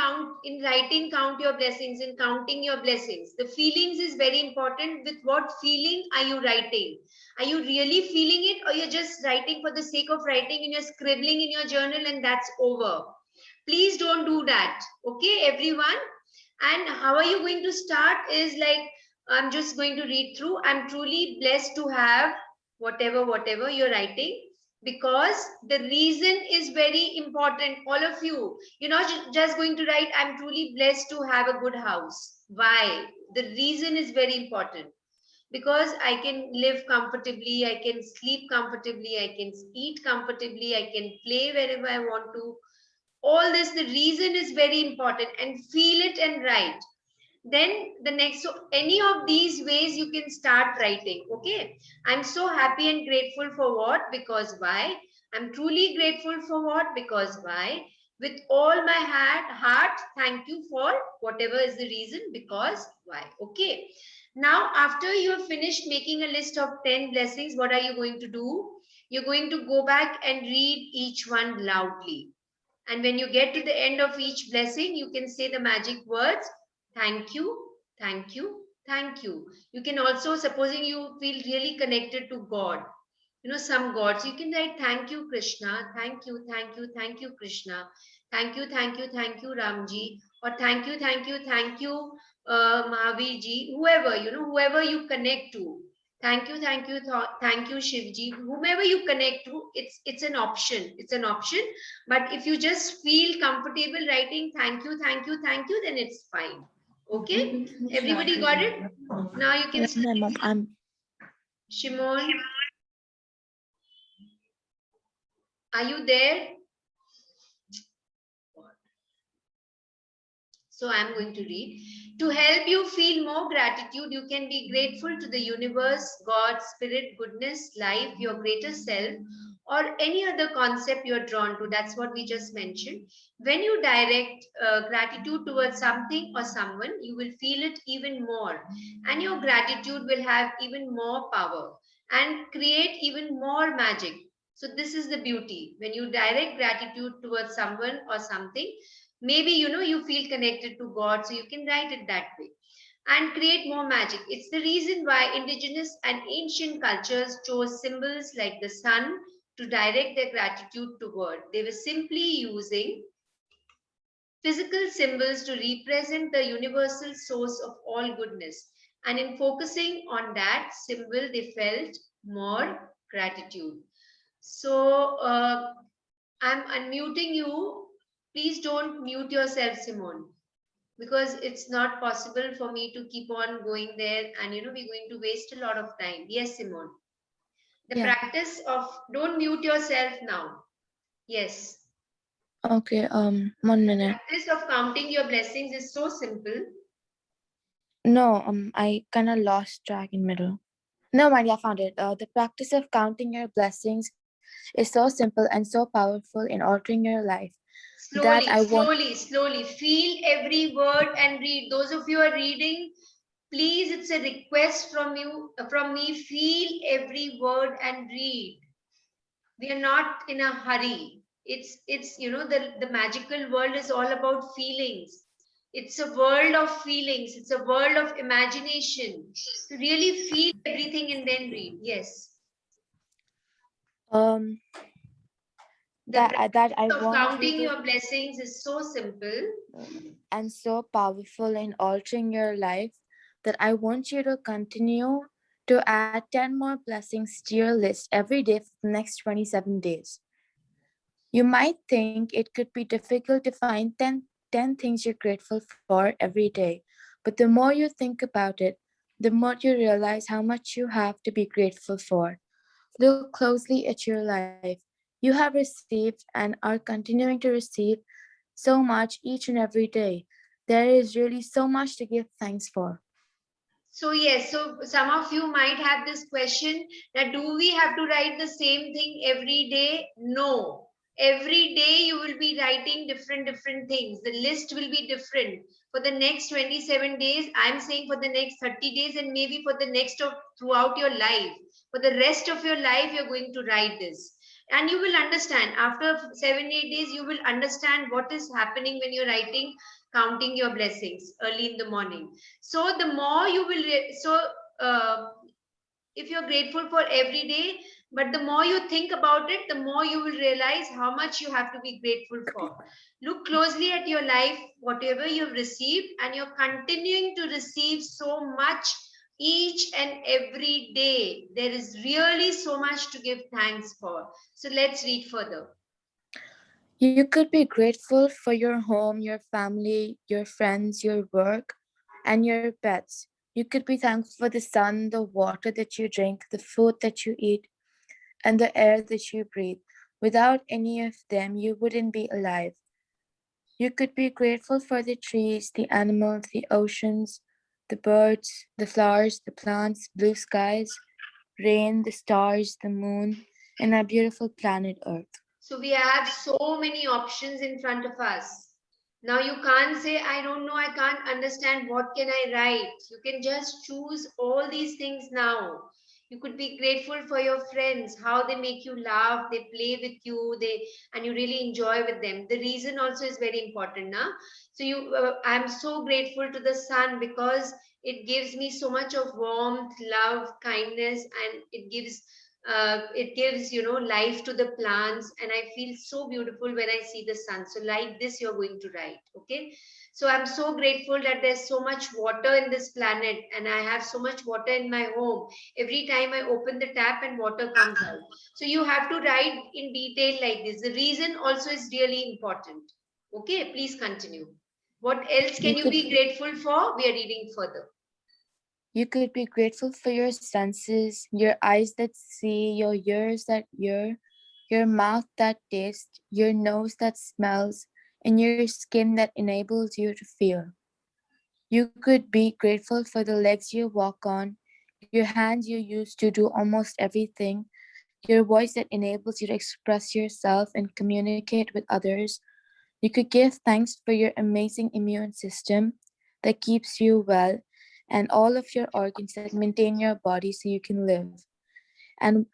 writing, count your blessings, in counting your blessings. The feelings is very important. With what feeling are you writing? Are you really feeling it, or you're just writing for the sake of writing and you're scribbling in your journal and that's over? Please don't do that. Okay, everyone? And how are you going to start is like, I'm just going to read through. I'm truly blessed to have whatever you're writing, because the reason is very important. All of you, you're not just going to write, I'm truly blessed to have a good house. Why? The reason is very important. Because I can live comfortably, I can sleep comfortably, I can eat comfortably, I can play wherever I want to. All this, the reason is very important, and feel it and write. Then the next, so any of these ways you can start writing. Okay, I'm so happy and grateful for what, because why, I'm truly grateful for what, because why, with all my heart, thank you for whatever is the reason, because why. Okay, now after you have finished making a list of 10 blessings, what are you going to do? You're going to go back and read each one loudly. And when you get to the end of each blessing, you can say the magic words, thank you, thank you, thank you. You can also, supposing you feel really connected to God, you know, some gods, you can write, thank you, Krishna, thank you, thank you, thank you, Krishna, thank you, thank you, thank you, Ramji, or thank you, thank you, thank you, Mahaviji, whoever, you know, whoever you connect to. Thank you, thank you, thank you, Shivji. Whomever you connect to, it's an option. It's an option. But if you just feel comfortable writing thank you, thank you, thank you, then it's fine. Okay, everybody got it? Now you can. Yes, ma'am. I'm Shimon, are you there? So I'm going to read. To help you feel more gratitude, you can be grateful to the universe, God, spirit, goodness, life, your greater self, or any other concept you're drawn to. That's what we just mentioned. When you direct gratitude towards something or someone, you will feel it even more. And your gratitude will have even more power and create even more magic. So this is the beauty. When you direct gratitude towards someone or something, maybe, you know, you feel connected to God, so you can write it that way and create more magic. It's the reason why indigenous and ancient cultures chose symbols like the sun to direct their gratitude toward. They were simply using physical symbols to represent the universal source of all goodness. And in focusing on that symbol, they felt more gratitude. So I'm unmuting you. Please don't mute yourself, Simone, because it's not possible for me to keep on going there, and you know, we're going to waste a lot of time. Yes, Simone. The Yeah. practice of, don't mute yourself now. Yes. Okay. 1 minute. Practice of counting your blessings is so simple. No. I kind of lost track in middle. No, mind, I found it. The practice of counting your blessings is so simple and so powerful in altering your life that I want. Slowly. Feel every word and read. Those of you who are reading, please, it's a request from you, from me. Feel every word and read. We are not in a hurry. It's you know, the magical world is all about feelings. It's a world of feelings. It's a world of imagination. So really feel everything and then read. Yes. That I Of want counting you to, your blessings is so simple and so powerful in altering your life that I want you to continue to add 10 more blessings to your list every day for the next 27 days. You might think it could be difficult to find 10 things you're grateful for every day, but the more you think about it, the more you realize how much you have to be grateful for. Look closely at your life. You have received and are continuing to receive so much each and every day. There is really so much to give thanks for. So yes, so some of you might have this question that do we have to write the same thing every day? No. Every day you will be writing different things. The list will be different. For the next 27 days, I'm saying for the next 30 days, and maybe for the next of throughout your life. For the rest of your life, you're going to write this. And you will understand after 7-8 days, you will understand what is happening when you're writing, counting your blessings early in the morning. So the more you will, if you're grateful for every day, but the more you think about it, the more you will realize how much you have to be grateful for. Look closely at your life, whatever you've received, and you're continuing to receive so much each and every day. There is really so much to give thanks for. So let's read further. You could be grateful for your home, your family, your friends, your work, and your pets. You could be thankful for the sun, the water that you drink, the food that you eat, and the air that you breathe. Without any of them, you wouldn't be alive. You could be grateful for the trees, the animals, the oceans, the birds, the flowers, the plants, blue skies, rain, the stars, the moon, and our beautiful planet Earth. So we have so many options in front of us. Now you can't say, I don't know, I can't understand, what can I write? You can just choose all these things now. You could be grateful for your friends, how they make you laugh, they play with you, and you really enjoy with them. The reason also is very important, na? So I'm so grateful to the sun because it gives me so much of warmth, love, kindness, and it gives, life to the plants, and I feel so beautiful when I see the sun. So like this you're going to write. Okay, so I'm so grateful that there's so much water in this planet, and I have so much water in my home. Every time I open the tap and water comes out. So you have to write in detail like this. The reason also is really important. Okay, please continue. What else can you be grateful for? We are reading further. You could be grateful for your senses, your eyes that see, your ears that hear, your mouth that tastes, your nose that smells, and your skin that enables you to feel. You could be grateful for the legs you walk on, your hands you use to do almost everything, your voice that enables you to express yourself and communicate with others. You could give thanks for your amazing immune system that keeps you well, and all of your organs that maintain your body so you can live. And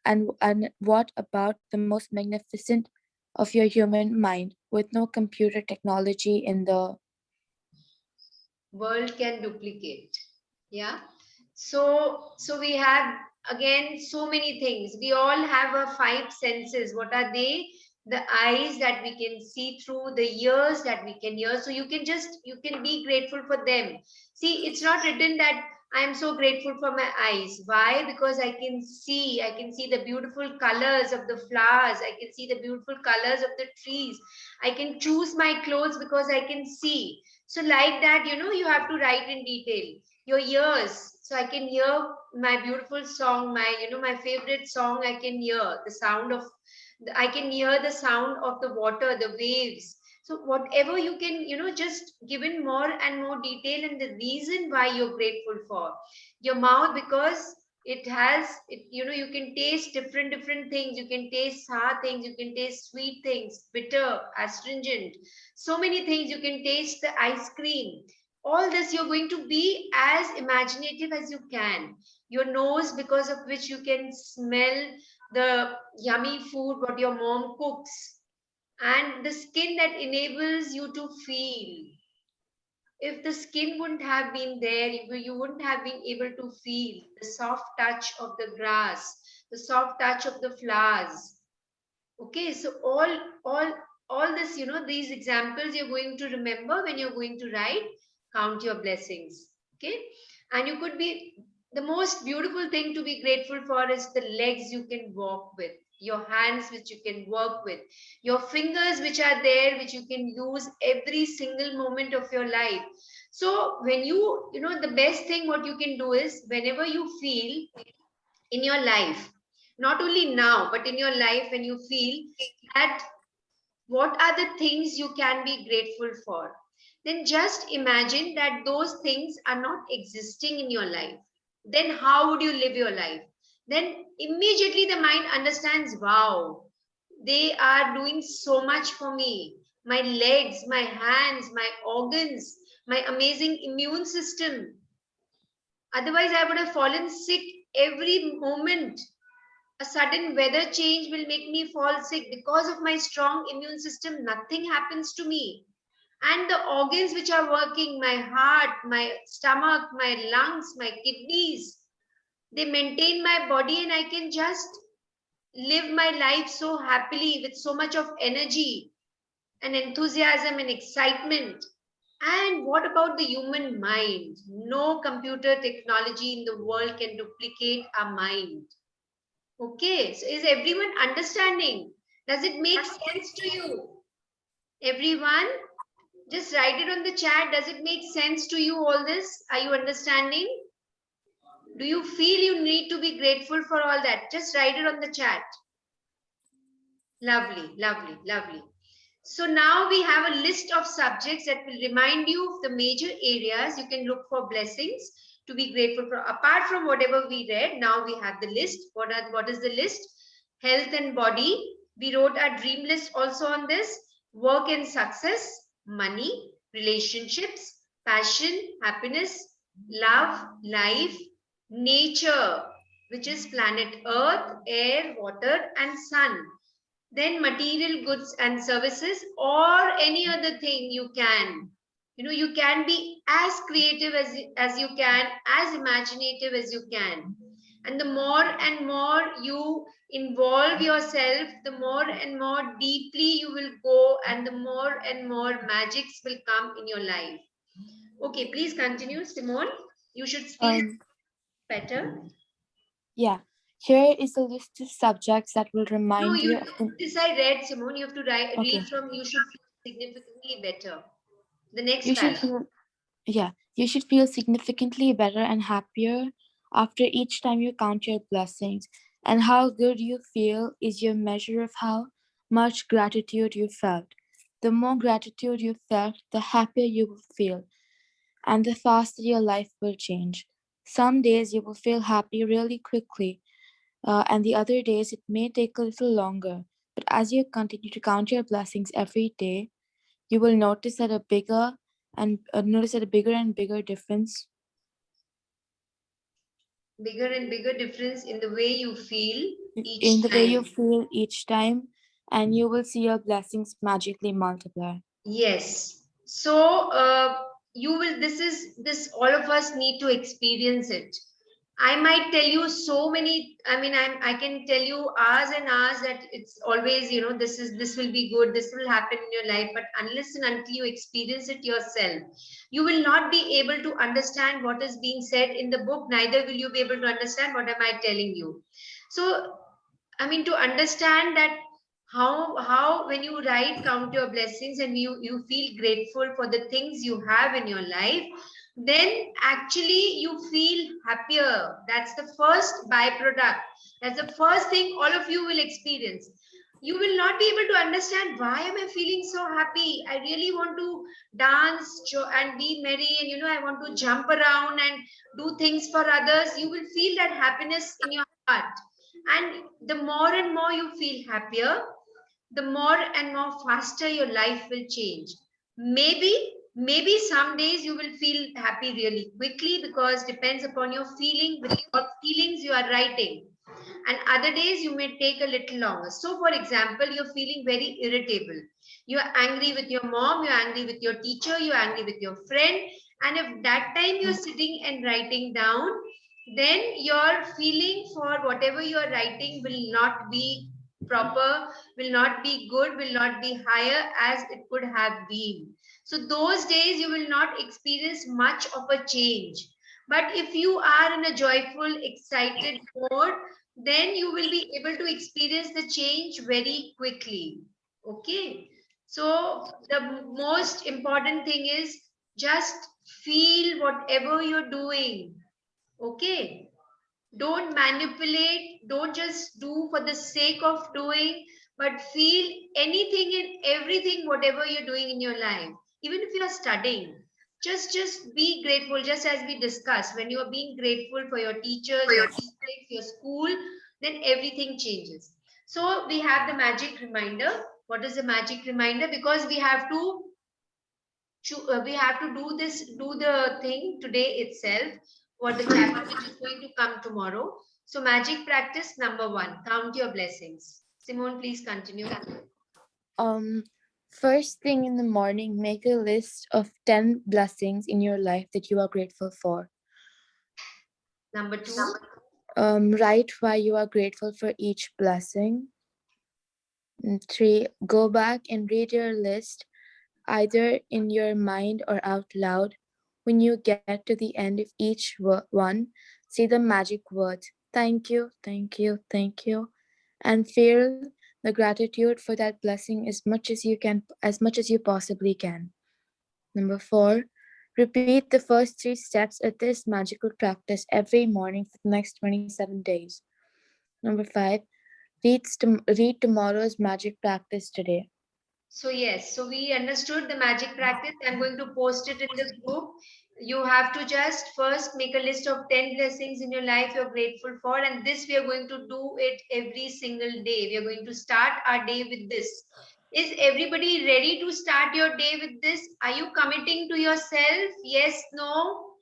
what about the most magnificent of your human mind with no computer technology in the world can duplicate? Yeah. So we have again so many things. We all have our 5 senses. What are they? The eyes that we can see through, the ears that we can hear. So you can be grateful for them. See, it's not written that I am so grateful for my eyes. Why? Because I can see the beautiful colors of the flowers, I can see the beautiful colors of the trees, I can choose my clothes because I can see. So like that, you have to write in detail. Your ears, so I can hear my beautiful song, my favorite song. I can hear the sound of, I can hear the sound of the water, the waves. So whatever you can, just give in more and more detail, and the reason why you're grateful for your mouth, because it has it, you can taste different things. You can taste sour things, you can taste sweet things, bitter, astringent, so many things. You can taste the ice cream. All this, you're going to be as imaginative as you can. Your nose, because of which you can smell the yummy food what your mom cooks, and the skin that enables you to feel. If the skin wouldn't have been there, you wouldn't have been able to feel the soft touch of the grass, the soft touch of the flowers. Okay, so all this, these examples you're going to remember when you're going to write count your blessings. Okay, and you could be, the most beautiful thing to be grateful for is the legs you can walk with, your hands which you can work with, your fingers which are there, which you can use every single moment of your life. So when the best thing what you can do is, whenever you feel in your life, not only now but in your life, when you feel that what are the things you can be grateful for, then just imagine that those things are not existing in your life. Then how would you live your life? Then immediately the mind understands, wow, they are doing so much for me. My legs, my hands, my organs, my amazing immune system. Otherwise, I would have fallen sick every moment. A sudden weather change will make me fall sick. Because of my strong immune system, nothing happens to me. And the organs which are working, my heart, my stomach, my lungs, my kidneys, they maintain my body, and I can just live my life so happily with so much of energy and enthusiasm and excitement. And what about the human mind? No computer technology in the world can duplicate our mind. Okay, so is everyone understanding? Does it make sense to you? Everyone, just write it on the chat. Does it make sense to you, all this? Are you understanding? Do you feel you need to be grateful for all that? Just write it on the chat. Lovely, lovely, lovely. So now we have a list of subjects that will remind you of the major areas you can look for blessings to be grateful for. Apart from whatever we read, now we have the list. What is the list? Health and body. We wrote our dream list also on this. Work and success, money, relationships, passion, happiness, love, life, nature, which is planet Earth, air, water, and sun. Then material goods and services, or any other thing you can. You can be as creative as you can, as imaginative as you can. And the more and more you involve yourself, the more and more deeply you will go, and the more and more magics will come in your life. Okay, please continue, Simone. You should speak better. Yeah. Here is a list of subjects that will No, remind you of the... this I read, Simone. You have to Okay. read from you should feel significantly better. The next You should paragraph. feel, you should feel significantly better and happier after each time you count your blessings. And how good you feel is your measure of how much gratitude you felt. The more gratitude you felt, the happier you will feel, and the faster your life will change. Some days you will feel happy really quickly, and the other days it may take a little longer. But as you continue to count your blessings every day, you will notice that a bigger and bigger difference. Bigger and bigger difference in the way you feel each In the way you time. feel each time, and you will see your blessings magically multiply. Yes. So this all of us need to experience it. I might tell you so many, I can tell you hours and hours that it's always, this will be good, this will happen in your life, but unless and until you experience it yourself, you will not be able to understand what is being said in the book, neither will you be able to understand what am I telling you. So, to understand that how when you write count your blessings and you feel grateful for the things you have in your life, then actually you feel happier. That's the first byproduct. That's the first thing all of you will experience. You will not be able to understand why am I feeling so happy. I really want to dance and be merry, and I want to jump around and do things for others. You will feel that happiness in your heart, and the more and more you feel happier, the more and more faster your life will change. Maybe some days you will feel happy really quickly, because depends upon your feeling, with what feelings you are writing. And other days you may take a little longer. So for example, you're feeling very irritable. You are angry with your mom, you're angry with your teacher, you're angry with your friend. And if that time you're sitting and writing down, then your feeling for whatever you're writing will not be proper, will not be good, will not be higher as it could have been. So those days you will not experience much of a change. But if you are in a joyful, excited mode, then you will be able to experience the change very quickly. Okay. So the most important thing is just feel whatever you're doing. Okay. Don't manipulate, don't just do for the sake of doing, but feel anything and everything, whatever you're doing in your life. Even if you are studying, just be grateful, just as we discussed. When you are being grateful for your teachers, your teachers, your school, then everything changes. So we have the magic reminder. What is the magic reminder? Because we have to do the thing today itself, for the chapter which is going to come tomorrow. So magic practice number 1, count your blessings. Simone, please continue. First thing in the morning, make a list of 10 blessings in your life that you are grateful for. Number 2. Write why you are grateful for each blessing. 3, go back and read your list either in your mind or out loud. When you get to the end of each one, say the magic words, thank you, thank you, thank you, and feel the gratitude for that blessing as much as you can, as much as you possibly can. Number 4, repeat the first 3 steps of this magical practice every morning for the next 27 days. Number 5, read tomorrow's magic practice today. So yes, so we understood the magic practice. I'm going to post it in the group. You have to just first make a list of 10 blessings in your life you're grateful for, and this we are going to do it every single day. We are going to start our day with this. Is everybody ready to start your day with this? Are you committing to yourself? Yes, no?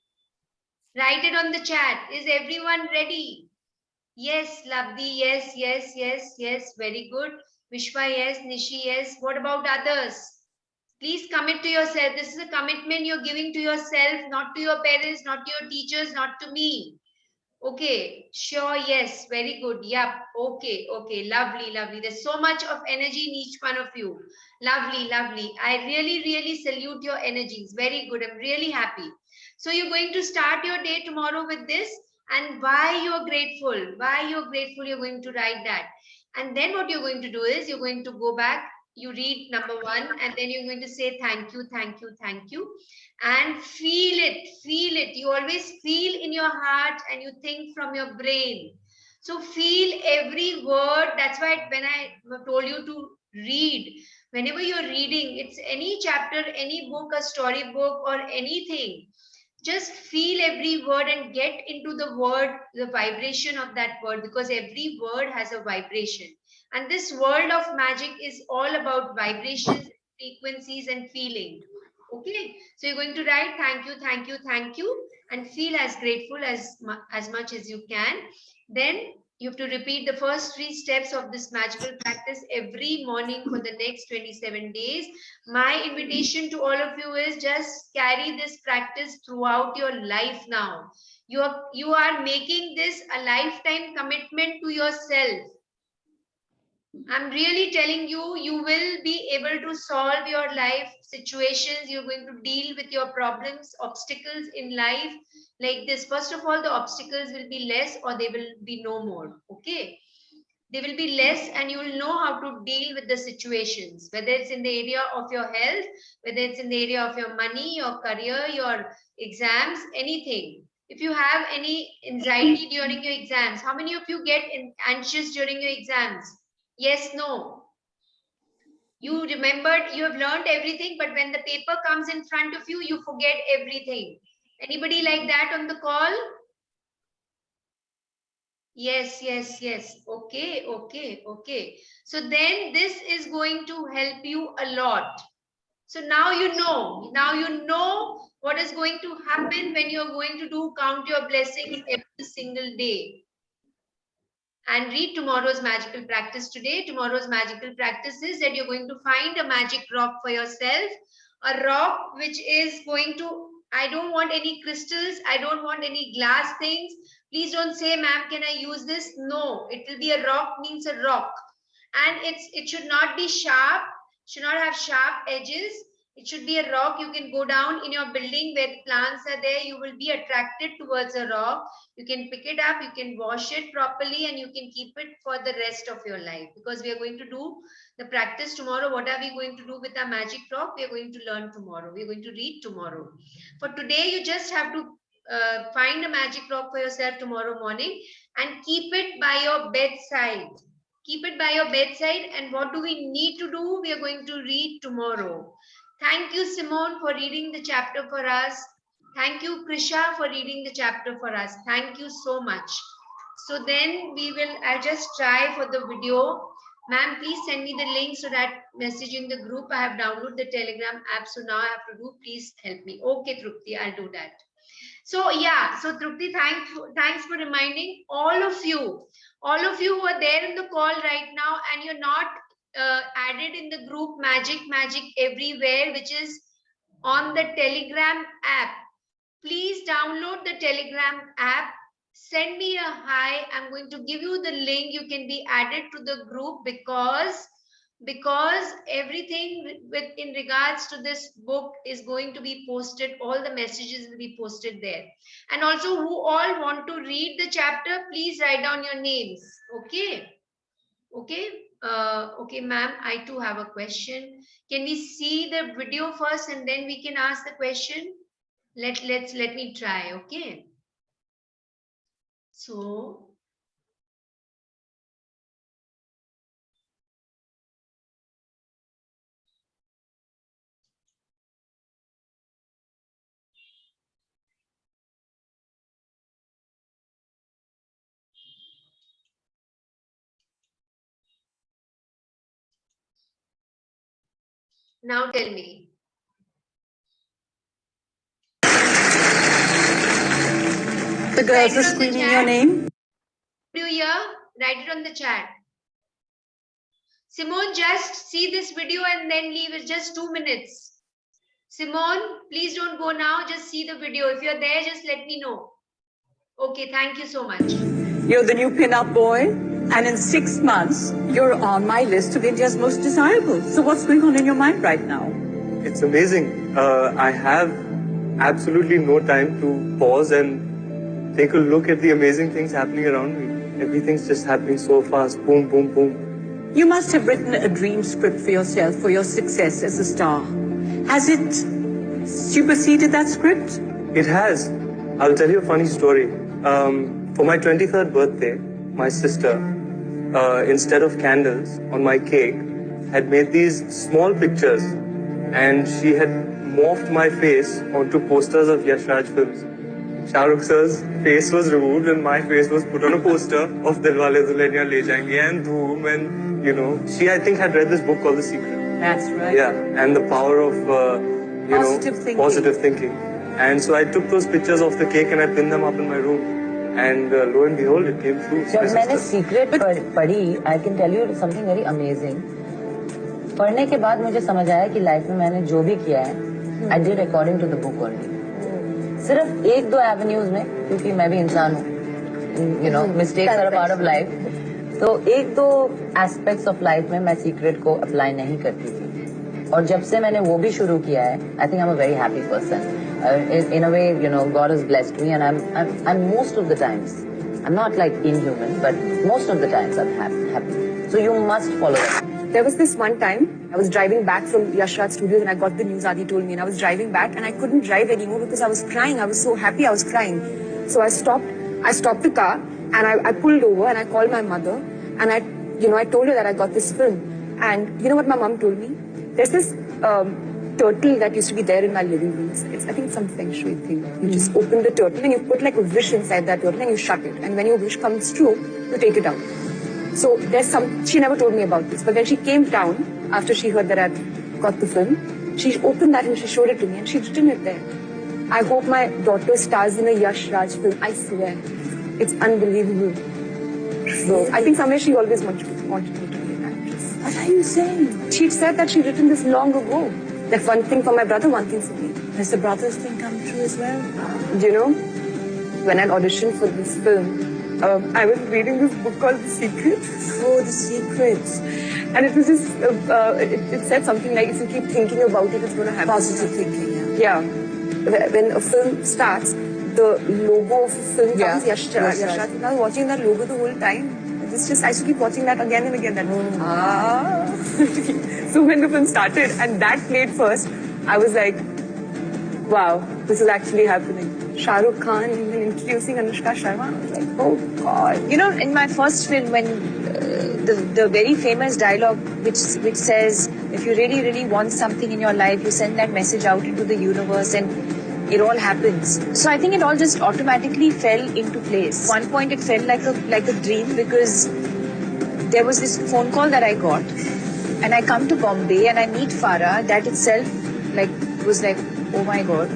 Write it on the chat. Is everyone ready? Yes, Labdi, yes, yes, yes, yes. Very good. Vishwa, yes. Nishi, yes. What about others? Please commit to yourself. This is a commitment you're giving to yourself, not to your parents, not to your teachers, not to me. Okay, sure, yes, very good. Yep, okay, okay, lovely, lovely. There's so much of energy in each one of you. Lovely, lovely. I really, really salute your energies. Very good. I'm really happy. So you're going to start your day tomorrow with this, and why you're grateful. Why you're grateful, you're going to write that. And then what you're going to do is you're going to go back, you read number 1, and then you're going to say thank you, thank you, thank you, and feel it, feel it. You always feel in your heart and you think from your brain. So feel every word. That's why when I told you to read, whenever you're reading, it's any chapter, any book, a story book or anything, just feel every word and get into the word, the vibration of that word, because every word has a vibration. And this world of magic is all about vibrations, frequencies, and feeling. Okay, so you're going to write thank you, thank you, thank you, and feel as grateful as much as you can. Then you have to repeat the first 3 steps of this magical practice every morning for the next 27 days. My invitation to all of you is just carry this practice throughout your life now. You are making this a lifetime commitment to yourself. I'm really telling you, you will be able to solve your life situations. You're going to deal with your problems, obstacles in life like this. First of all, the obstacles will be less or they will be no more. Okay. They will be less and you will know how to deal with the situations, whether it's in the area of your health, whether it's in the area of your money, your career, your exams, anything. If you have any anxiety during your exams, how many of you get anxious during your exams? Yes, no. You remembered, you have learned everything, but when the paper comes in front of you, you forget everything. Anybody like that on the call? Yes, yes, yes. Okay, okay, okay. So then this is going to help you a lot. So now you know what is going to happen when you're going to do count your blessings every single day. And read tomorrow's magical practice today. Tomorrow's magical practice is that you're going to find a magic rock for yourself, a rock which is going to, I don't want any crystals, I don't want any glass things. Please don't say, ma'am, can I use this? No, it will be a rock, means a rock. And it should not be sharp, should not have sharp edges. It should be a rock. You can go down in your building where plants are there. You will be attracted towards a rock. You can pick it up, you can wash it properly, and you can keep it for the rest of your life. Because we are going to do the practice tomorrow. What are we going to do with our magic rock? We are going to learn tomorrow. We are going to read tomorrow. For today, you just have to find a magic rock for yourself tomorrow morning and keep it by your bedside. Keep it by your bedside. And what do we need to do? We are going to read tomorrow. Thank you, Simone, for reading the chapter for us. Thank you, Krisha, for reading the chapter for us. Thank you so much. So then I'll just try for the video. Ma'am, please send me the link so that message in the group. I have downloaded the Telegram app, so now I have to do. Please help me. Okay, Trupti, I'll do that. So yeah, so Trupti, thanks for reminding all of you who are there in the call right now and you're not added in the group Magic Everywhere, which is on the Telegram app. Please download the Telegram app. Send me a hi. I'm going to give you the link. You can be added to the group because everything in regards to this book is going to be posted. All the messages will be posted there. And also, who all want to read the chapter, please write down your names. Okay. Okay, ma'am, I too have a question. Can we see the video first and then we can ask the question? Let me try. Okay. So now tell me. The girls are screaming your name. Do you hear? Write it on the chat. Simone, just see this video and then leave. It's just 2 minutes. Simone, please don't go now. Just see the video. If you're there, just let me know. Okay, thank you so much. You're the new pin-up boy, and in 6 months, you're on my list of India's most desirable. So what's going on in your mind right now? It's amazing. I have absolutely no time to pause and take a look at the amazing things happening around me. Everything's just happening so fast. Boom, boom, boom. You must have written a dream script for yourself for your success as a star. Has it superseded that script? It has. I'll tell you a funny story. For my 23rd birthday, my sister, instead of candles on my cake, had made these small pictures and she had morphed my face onto posters of Yash Raj films. Shah Rukh sir's face was removed and my face was put on a poster of Dilwale Dulhaniya Le Jayenge and Dhoom, and you know, she I think had read this book called The Secret. That's right. Yeah, and the power of positive thinking. And so I took those pictures of the cake and I pinned them up in my room. And lo and behold, it came through. जब मैंने secret पढ़ी, I can tell you something very amazing. पढ़ने के बाद मुझे समझ आया कि लाइफ में मैंने जो भी किया है, I did according to the book only. सिर्फ 1-2 एवेन्यूज में, क्योंकि मैं भी इंसान हूँ, you know, mistakes are a part of life. तो 1-2 एस्पेक्ट्स ऑफ लाइफ में मैं सीक्रेट को अप्लाई नहीं करती थी. और जब से मैंने वो भी शुरू किया है, I think I'm a very happy person. In a way, you know, God has blessed me, and I'm most of the times, I'm not like inhuman, but most of the times I'm happy. So you must follow that. There was this one time I was driving back from Yash Raj Studios and I got the news Adi told me, and I was driving back and I couldn't drive anymore because I was crying. I was so happy, I was crying. So I stopped the car and I pulled over and I called my mother and I told her that I got this film. And you know what my mom told me? There's this turtle that used to be there in my living room. I think it's some feng shui thing. You just open the turtle and you put like a wish inside that turtle and you shut it. And when your wish comes true, you take it out. So she never told me about this. But when she came down, after she heard that I'd got the film, she opened that and she showed it to me and she'd written it there. I hope my daughter stars in a Yash Raj film. I swear. It's unbelievable. So I think somewhere she always wanted me to be an actress. What are you saying? She said that she'd written this long ago. Like one thing for my brother, one thing for me. Has the brother's thing come true as well? You know, when I auditioned for this film, I was reading this book called The Secret. Oh, The Secret. And it was just, it said something like, if you keep thinking about it, it's going to happen. Positive thinking, yeah. When a film starts, the logo of the film comes, Yash Raj. I was watching that logo the whole time. It's just, I used to keep watching that again and again. So when the film started and that played first, I was like, wow, this is actually happening. Shah Rukh Khan introducing Anushka Sharma. I was like, oh God. You know, in my first film, when the very famous dialogue which says, if you really, really want something in your life, you send that message out into the universe and it all happens. So I think it all just automatically fell into place. One point it felt like a dream because there was this phone call that I got and I come to Bombay and I meet Farah. That itself was like, oh my God.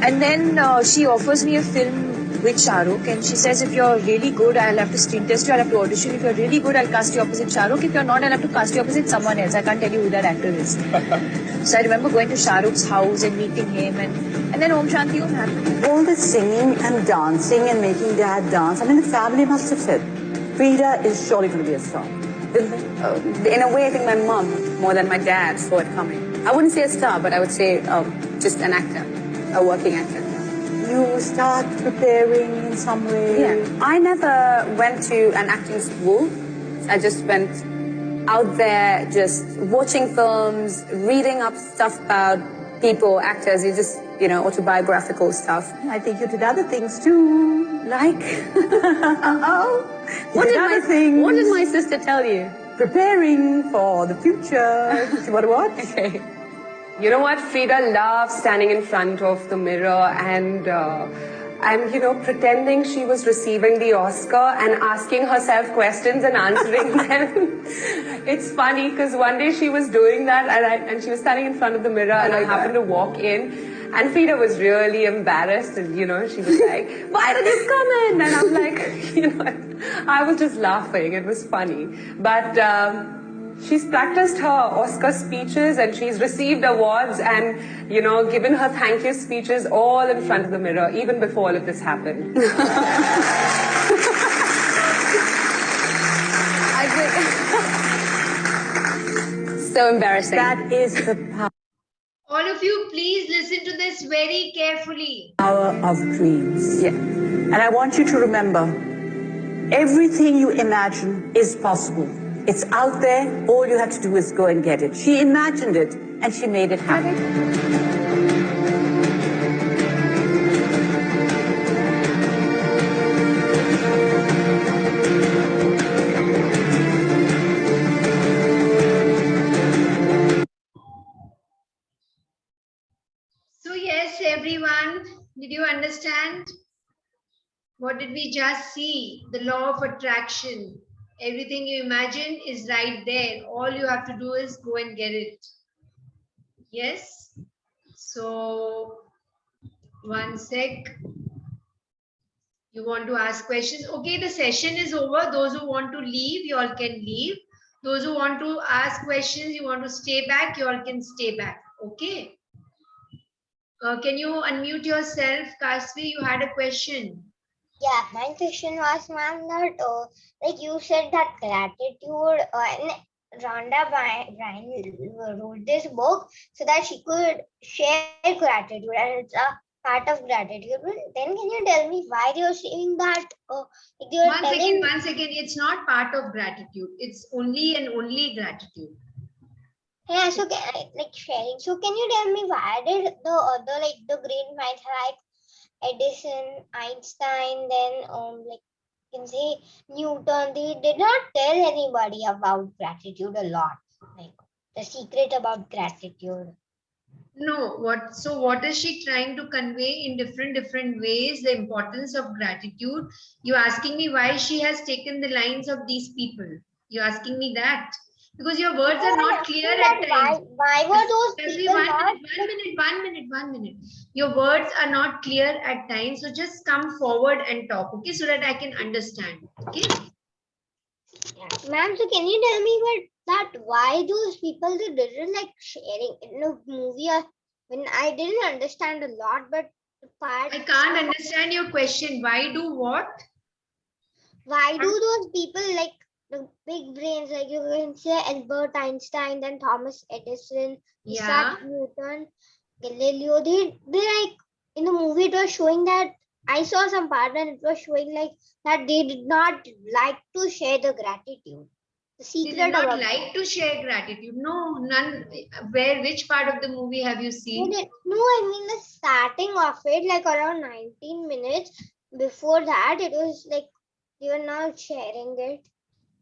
And then she offers me a film with Shah Rukh, and she says, if you're really good, I'll have to screen test you, I'll have to audition. If you're really good, I'll cast you opposite Shah Rukh. If you're not, I'll have to cast you opposite someone else. I can't tell you who that actor is. So I remember going to Shah Rukh's house and meeting him, and then Om Shanti Om happened. All the singing and dancing and making dad dance, I mean, the family must have said, Frida is surely going to be a star. In a way, I think my mom, more than my dad, saw it coming. I wouldn't say a star, but I would say just an actor, a working actor. You start preparing in some way? Yeah. I never went to an acting school. I just went out there, just watching films, reading up stuff about people, actors, you just, autobiographical stuff. I think you did other things too. Like? What did my sister tell you? Preparing for the future. What? Okay. You know what? Frida loves standing in front of the mirror and pretending she was receiving the Oscar and asking herself questions and answering them. It's funny because one day she was doing that and she was standing in front of the mirror and I happened to walk in. And Frida was really embarrassed and, she was like, why did you come in? And I'm like, I was just laughing. It was funny. But she's practiced her Oscar speeches and she's received awards and, given her thank you speeches all in front of the mirror, even before all of this happened. So embarrassing. That is the power. All of you, please listen to this very carefully. Power of dreams. Yeah. And I want you to remember, everything you imagine is possible. It's out there. All you have to do is go and get it. She imagined it and she made it happen. So yes, everyone, did you understand? What did we just see? The law of attraction. Everything you imagine is right there. All you have to do is go and get it. Yes? So, one sec. You want to ask questions? Okay, the session is over. Those who want to leave, you all can leave. Those who want to ask questions, you want to stay back, you all can stay back. Okay? Can you unmute yourself? Kasvi, you had a question. Yeah, my question was, ma'am, that like you said that gratitude and Rhonda Byrne wrote this book so that she could share gratitude and it's a part of gratitude. Then can you tell me why they were saying that? Like One second. It's not part of gratitude. It's only and only gratitude. Yeah, so like sharing. So can you tell me why did the other like the great minds like Edison, Einstein, then like you can say Newton, they did not tell anybody about gratitude a lot, like the secret about gratitude? No, what is she trying to convey in different ways the importance of gratitude? You asking me why she has taken the lines of these people? You asking me that? Because your words are not clear at times. Why were those people one minute. Your words are not clear at times. So just come forward and talk, okay? So that I can understand, okay? Yeah. Ma'am, so can you tell me why those people they didn't like sharing in the movie? When I didn't understand a lot, but the part I can't understand your question. Why do what? Why do those people like the big brains, like you can say Albert Einstein, then Thomas Edison, Isaac Newton, Galileo, they like in the movie it was showing that I saw some part and it was showing like that they did not like to share the gratitude. The secret they did not about like to share gratitude. No, none. Which part of the movie have you seen? No, I mean the starting of it, like around 19 minutes. Before that, it was like they were not sharing it.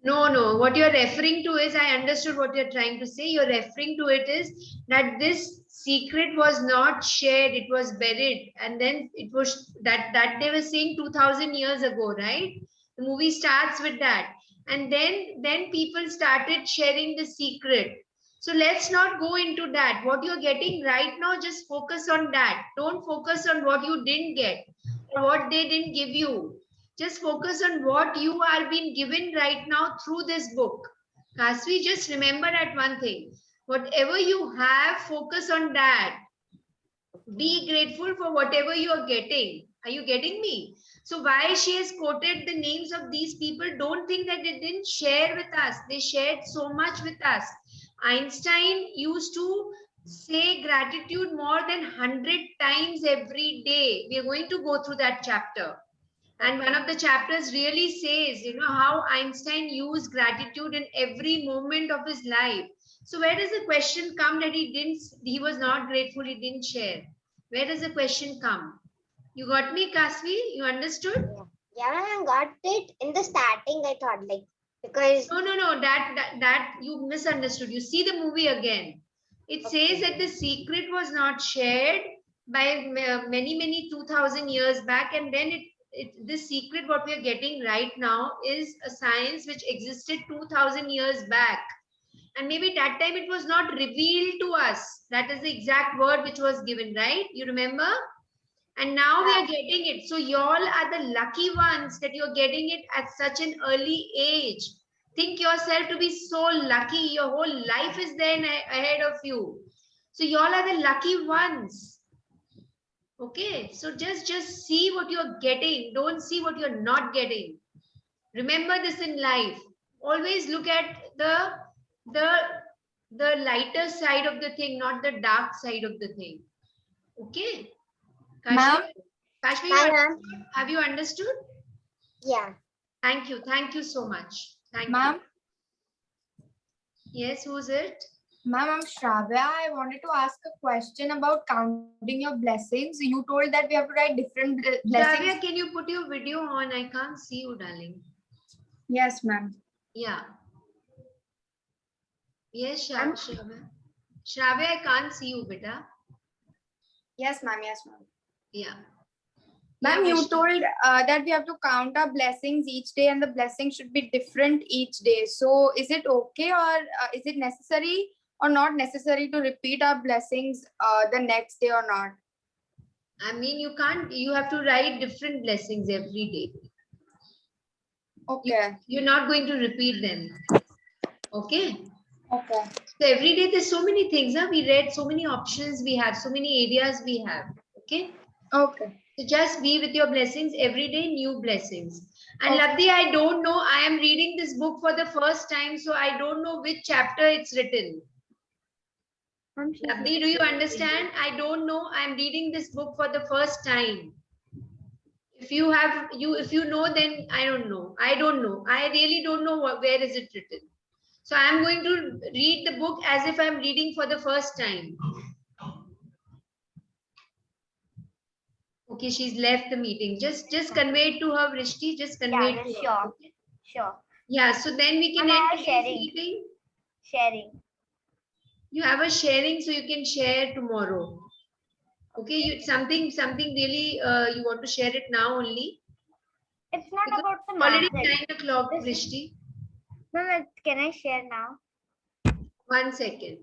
No. What you're referring to is, I understood what you're trying to say. You're referring to it is that this secret was not shared, it was buried. And then it was that they were saying 2000 years ago, right? The movie starts with that. And then people started sharing the secret. So let's not go into that. What you're getting right now, just focus on that. Don't focus on what you didn't get or what they didn't give you. Just focus on what you are being given right now through this book. Kasvi, just remember that one thing. Whatever you have, focus on that. Be grateful for whatever you are getting. Are you getting me? So why she has quoted the names of these people, don't think that they didn't share with us. They shared so much with us. Einstein used to say gratitude more than 100 times every day. We are going to go through that chapter. And one of the chapters really says, you know, how Einstein used gratitude in every moment of his life. So where does the question come that he was not grateful, he didn't share? Where does the question come? You got me, Kasvi? You understood? Yeah, I got it. In the starting, I thought like, because no, that you misunderstood. You see the movie again. It says that the secret was not shared by many 2000 years back, and then this secret what we are getting right now is a science which existed 2000 years back, and maybe that time it was not revealed to us. That is the exact word which was given, right? You remember? And now we are getting it. So you all are the lucky ones that you're getting it at such an early age. Think yourself to be so lucky. Your whole life is then ahead of you. So you all are the lucky ones. Okay. So just see what you're getting. Don't see what you're not getting. Remember this in life. Always look at the lighter side of the thing, not the dark side of the thing. Okay. Kashmir, have you understood? Yeah. Thank you. Thank you so much. Thank Ma'am? you. Yes, who's it? Ma'am, I'm Shravya. I wanted to ask a question about counting your blessings. You told that we have to write different blessings. Shravya, can you put your video on? I can't see you, darling. Yes, ma'am. Yeah. Yes, Shravya. Shravya, I can't see you, beta. Yes, ma'am. Yes, ma'am. Yeah. Ma'am, you told that we have to count our blessings each day and the blessings should be different each day. So is it okay or is it necessary or not necessary to repeat our blessings the next day or not? I mean, you have to write different blessings every day. Okay. You're not going to repeat them. Okay. Okay. So every day there's so many things. Huh? We read so many options we have, so many areas we have. Okay. Okay. So just be with your blessings every day, new blessings. And Labdi, I don't know. I am reading this book for the first time, so I don't know which chapter it's written. Labdi, do you understand? I don't know. I am reading this book for the first time. If you know, then I don't know. I don't know. I really don't know where is it written. So I am going to read the book as if I am reading for the first time. Okay, she's left the meeting. Just convey it to her, Vrishti. Just convey it to her. Sure. Sure. Yeah, so then we can end today's meeting. Sharing. You have a sharing, so you can share tomorrow. Okay, something really you want to share it now only? It's not Because about the already market. 9 o'clock, Vrishti. Ma'am, can I share now? 1 second.